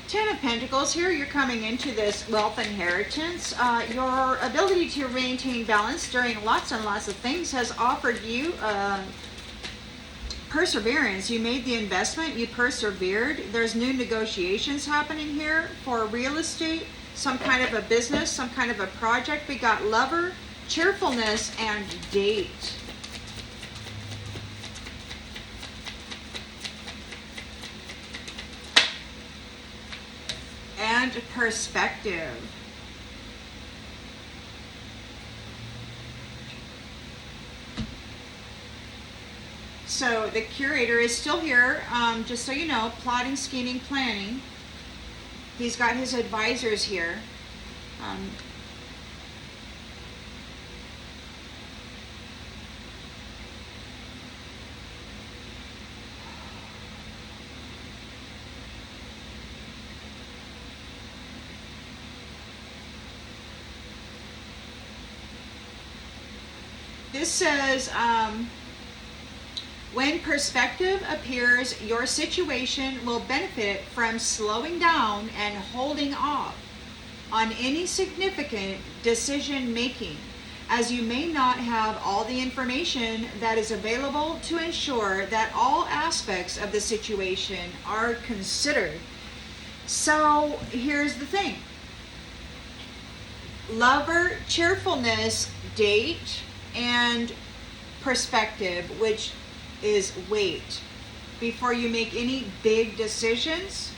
Ten of Pentacles here, you're coming into this wealth inheritance. Your ability to maintain balance during lots and lots of things has offered you perseverance. You made the investment, you persevered. There's new negotiations happening here for real estate, some kind of a business, some kind of a project. We got lover, cheerfulness, and date. And perspective. So the curator is still here, just so you know, plotting, scheming, planning. He's got his advisors here. this says, when perspective appears, your situation will benefit from slowing down and holding off on any significant decision making, as you may not have all the information that is available to ensure that all aspects of the situation are considered. So here's the thing. Lover, cheerfulness, date, and perspective, which is wait before you make any big decisions.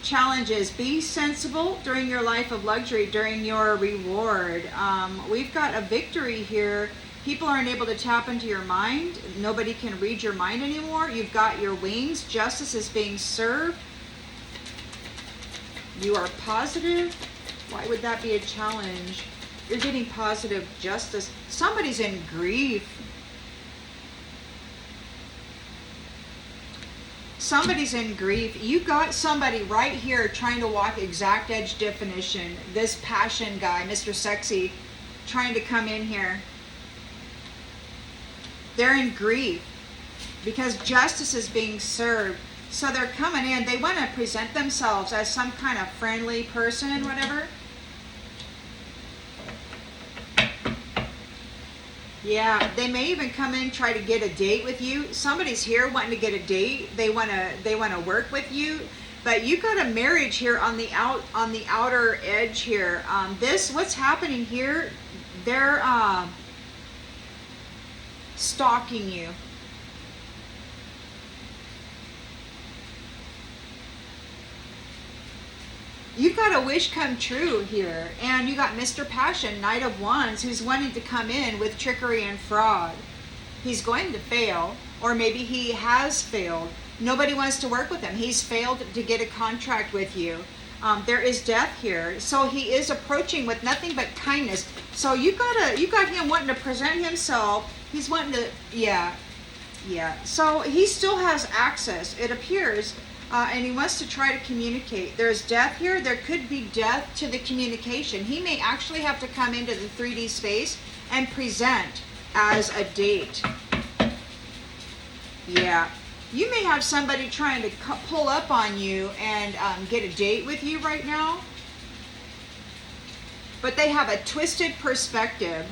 Challenges. Be sensible during your life of luxury, during your reward. We've got a victory here. People aren't able to tap into your mind. Nobody can read your mind anymore. You've got your wings. Justice is being served. You are positive. Why would that be a challenge? You're getting positive justice. Somebody's in grief. Somebody's in grief. You got somebody right here trying to walk exact edge definition. This passion guy, Mr. Sexy, trying to come in here. They're in grief because justice is being served. So they're coming in. They want to present themselves as some kind of friendly person, whatever. Yeah, they may even come in, try to get a date with you. Somebody's here wanting to get a date. They want to work with you. But you got a marriage here on the outer edge here. What's happening here? They're stalking you. You've got a wish come true here. And you got Mr. Passion, Knight of Wands, who's wanting to come in with trickery and fraud. He's going to fail, or maybe he has failed. Nobody wants to work with him. He's failed to get a contract with you. There is death here. So he is approaching with nothing but kindness. So you got him wanting to present himself. He's wanting to, yeah. So he still has access, it appears. And he wants to try to communicate. There's death here. There could be death to the communication. He may actually have to come into the 3D space and present as a date. Yeah. You may have somebody trying to pull up on you and get a date with you right now. But they have a twisted perspective.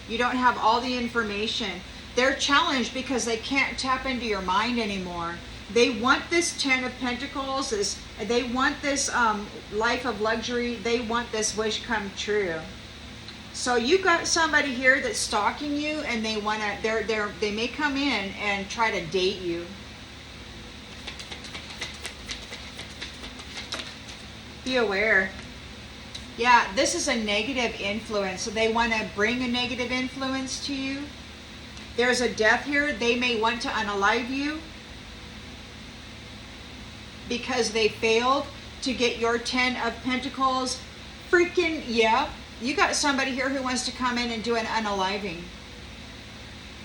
You don't have all the information. They're challenged because they can't tap into your mind anymore. They want this 10 of Pentacles. They want this life of luxury. They want this wish come true. So you got somebody here that's stalking you, and they want to. They may come in and try to date you. Be aware. Yeah, this is a negative influence. So they want to bring a negative influence to you. There's a death here. They may want to unalive you, because they failed to get your 10 of Pentacles. Freaking, yeah. You got somebody here who wants to come in and do an unaliving.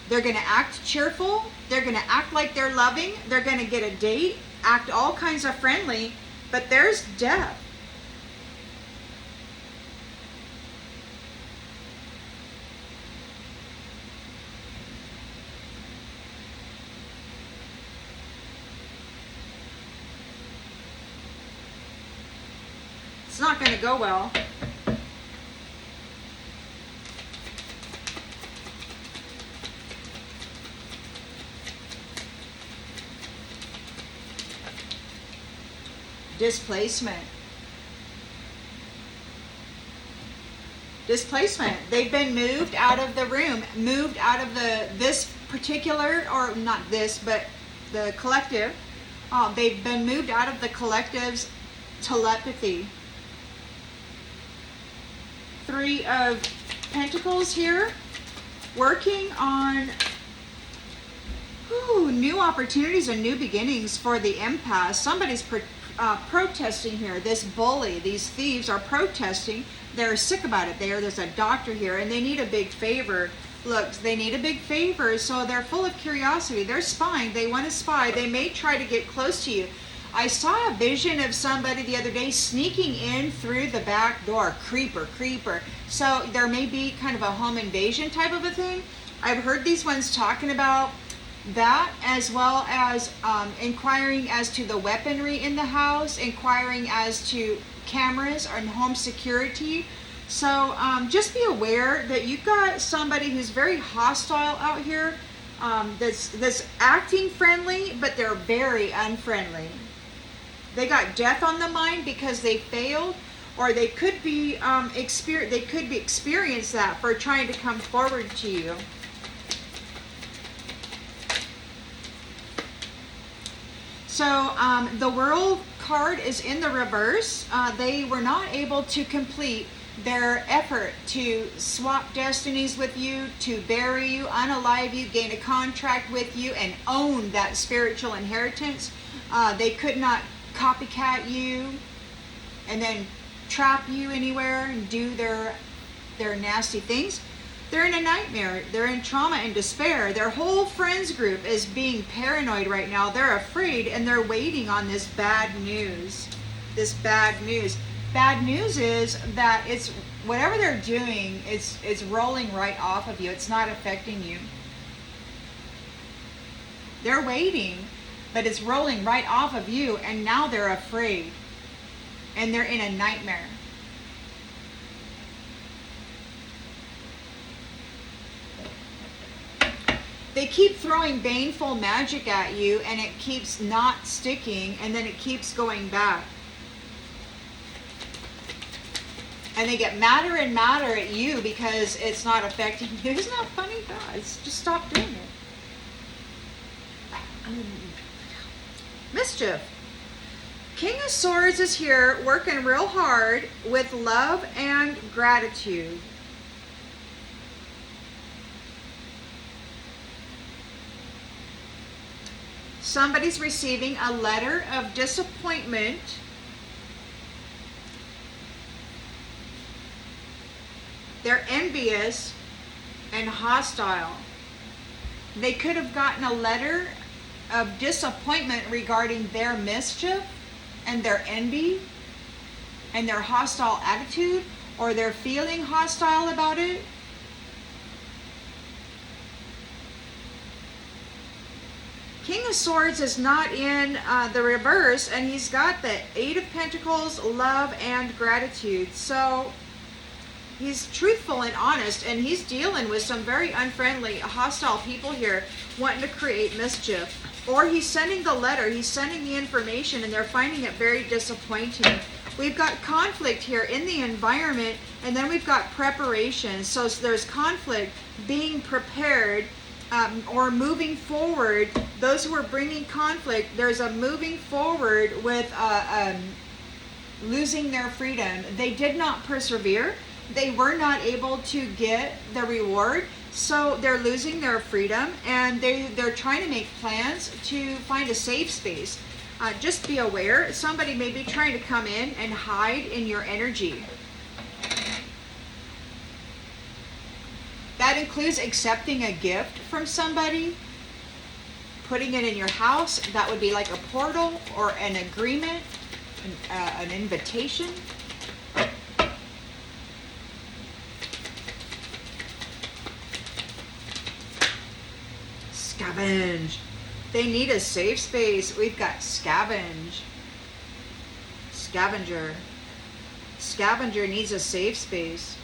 They're going to act cheerful. They're going to act like they're loving. They're going to get a date, act all kinds of friendly, but there's death. It's not going to go well. Displacement. They've been moved out of the room, moved out of this particular, or not this, but the collective. They've been moved out of the collective's telepathy. 3 of Pentacles here, working on new opportunities and new beginnings for the empath. Somebody's protesting here. This bully, these thieves are protesting. They're sick about it. There's a doctor here, and they need a big favor. Look, they need a big favor, so they're full of curiosity. They're spying. They want to spy. They may try to get close to you. I saw a vision of somebody the other day sneaking in through the back door. Creeper, creeper. So there may be kind of a home invasion type of a thing. I've heard these ones talking about that, as well as inquiring as to the weaponry in the house, inquiring as to cameras and home security. So just be aware that you've got somebody who's very hostile out here, that's acting friendly, but they're very unfriendly. They got death on the mind because they failed, or they could be experience that for trying to come forward to you. So the World card is in the reverse. They were not able to complete their effort to swap destinies with you, to bury you, unalive you, gain a contract with you, and own that spiritual inheritance. They could not copycat you and then trap you anywhere and do their nasty things. They're in a nightmare. They're in trauma and despair. Their whole friends group is being paranoid right now. They're afraid, and they're waiting on this bad news. This bad news. Bad news is that it's whatever they're doing, it's rolling right off of you. It's not affecting you. They're waiting, but it's rolling right off of you, and now they're afraid. And they're in a nightmare. They keep throwing baneful magic at you, and it keeps not sticking, and then it keeps going back. And they get madder and madder at you because it's not affecting you. Isn't that funny, guys? Just stop doing it. Mischief. King of Swords is here working real hard with love and gratitude. Somebody's receiving a letter of disappointment. They're envious and hostile. They could have gotten a letter of disappointment regarding their mischief and their envy and their hostile attitude, or they're feeling hostile about it. King of Swords is not in the reverse, and he's got the Eight of Pentacles, love, and gratitude. So he's truthful and honest, and he's dealing with some very unfriendly, hostile people here wanting to create mischief. Or he's sending the letter, he's sending the information, and they're finding it very disappointing. We've got conflict here in the environment, and then we've got preparation. So there's conflict, being prepared, or moving forward. Those who are bringing conflict, there's a moving forward with losing their freedom. They did not persevere. They were not able to get the reward, so they're losing their freedom, and they're trying to make plans to find a safe space. Just be aware, somebody may be trying to come in and hide in your energy. That includes accepting a gift from somebody, putting it in your house. That would be like a portal or an agreement, an invitation. Scavenge. They need a safe space. We've got scavenge. Scavenger. Scavenger needs a safe space.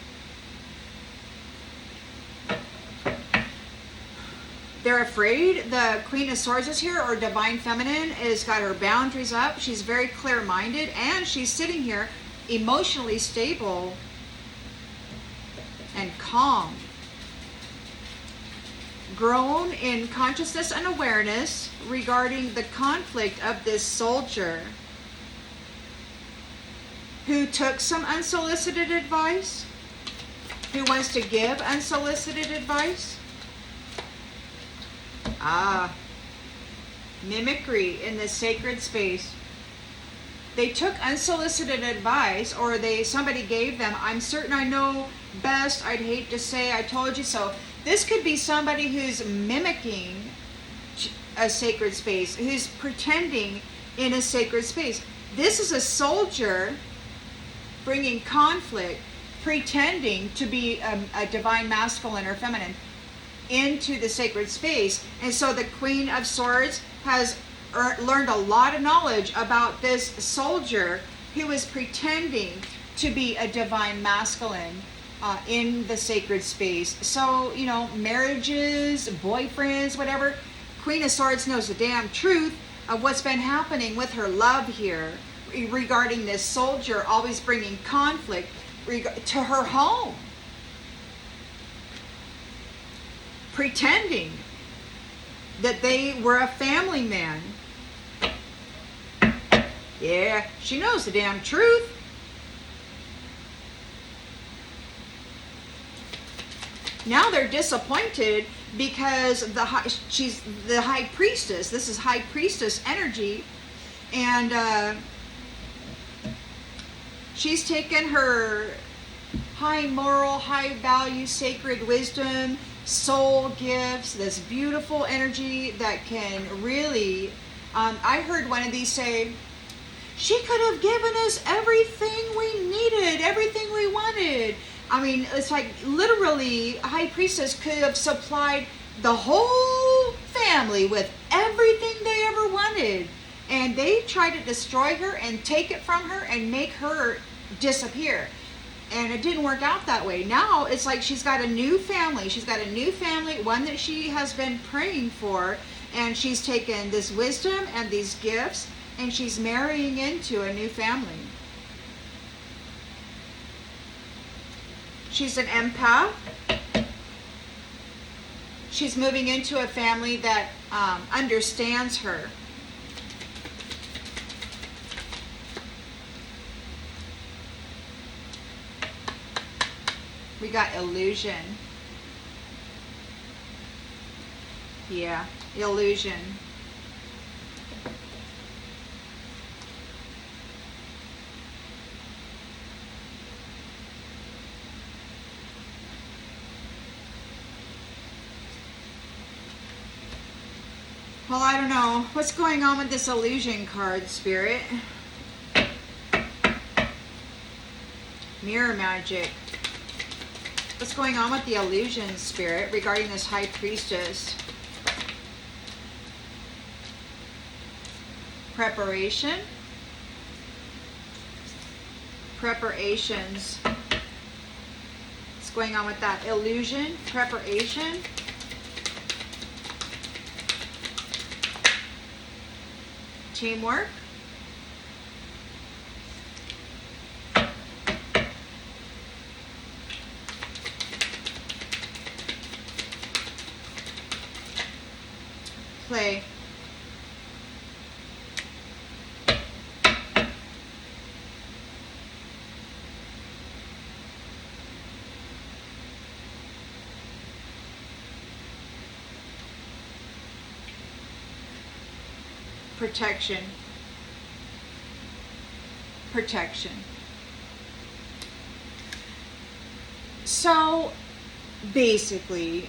They're afraid. The Queen of Swords is here, or Divine Feminine has got her boundaries up. She's very clear-minded, and she's sitting here emotionally stable and calm. Grown in consciousness and awareness regarding the conflict of this soldier who took some unsolicited advice, who wants to give unsolicited advice. Mimicry in the sacred space. They took unsolicited advice, or somebody gave them, I'm certain I know best, I'd hate to say I told you so. This could be somebody who's mimicking a sacred space, who's pretending in a sacred space. This is a soldier bringing conflict, pretending to be a divine masculine or feminine into the sacred space. And so the Queen of Swords has learned a lot of knowledge about this soldier who is pretending to be a divine masculine in the sacred space. So, you know, marriages, boyfriends, whatever, Queen of Swords knows the damn truth of what's been happening with her love here regarding this soldier always bringing conflict to her home. Pretending that they were a family man. Yeah, she knows the damn truth. Now they're disappointed because she's the high priestess. This is high priestess energy. And she's taken her high moral, high value, sacred wisdom, soul gifts, this beautiful energy that can really, I heard one of these say, she could have given us everything we needed, everything we wanted. I mean, it's like literally high priestess could have supplied the whole family with everything they ever wanted. And they tried to destroy her and take it from her and make her disappear. And it didn't work out that way. Now it's like she's got a new family. She's got a new family, one that she has been praying for. And she's taken this wisdom and these gifts and she's marrying into a new family. She's an empath. She's moving into a family that understands her. We got illusion. Yeah, illusion. Well, I don't know. What's going on with this illusion card, Spirit? Mirror magic. What's going on with the illusion, Spirit, regarding this high priestess? Preparation. Preparations. What's going on with that? Illusion, preparation. Teamwork. Play. Protection. Protection. So basically,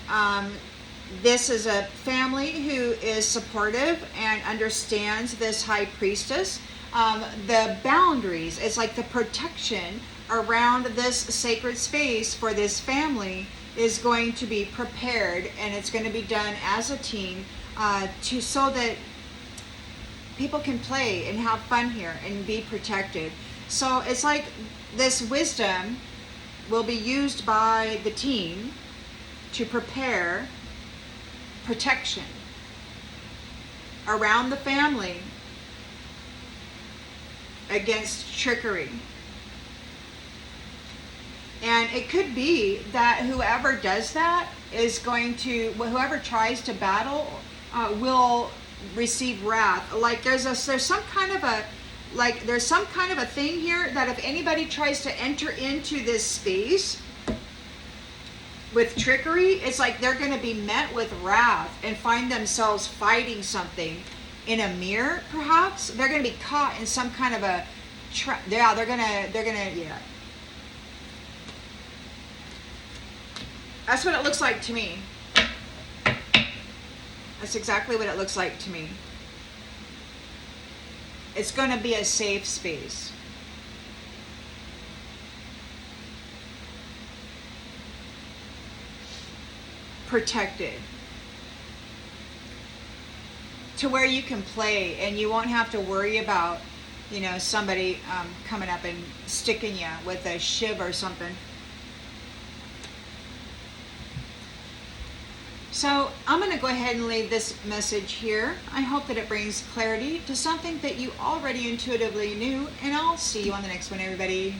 this is a family who is supportive and understands this high priestess. The boundaries, it's like the protection around this sacred space for this family is going to be prepared, and it's going to be done as a team so that people can play and have fun here and be protected. So it's like this wisdom will be used by the team to prepare protection around the family against trickery. And it could be that whoever does that is going to, whoever tries to battle will receive wrath. Like there's some kind of a thing here that if anybody tries to enter into this space with trickery, it's like they're going to be met with wrath and find themselves fighting something in a mirror. Perhaps they're going to be caught in some kind of a That's what it looks like to me. That's exactly what it looks like to me. It's going to be a safe space. Protected. To where you can play and you won't have to worry about, you know, somebody coming up and sticking you with a shiv or something. So I'm going to go ahead and leave this message here. I hope that it brings clarity to something that you already intuitively knew, and I'll see you on the next one, everybody.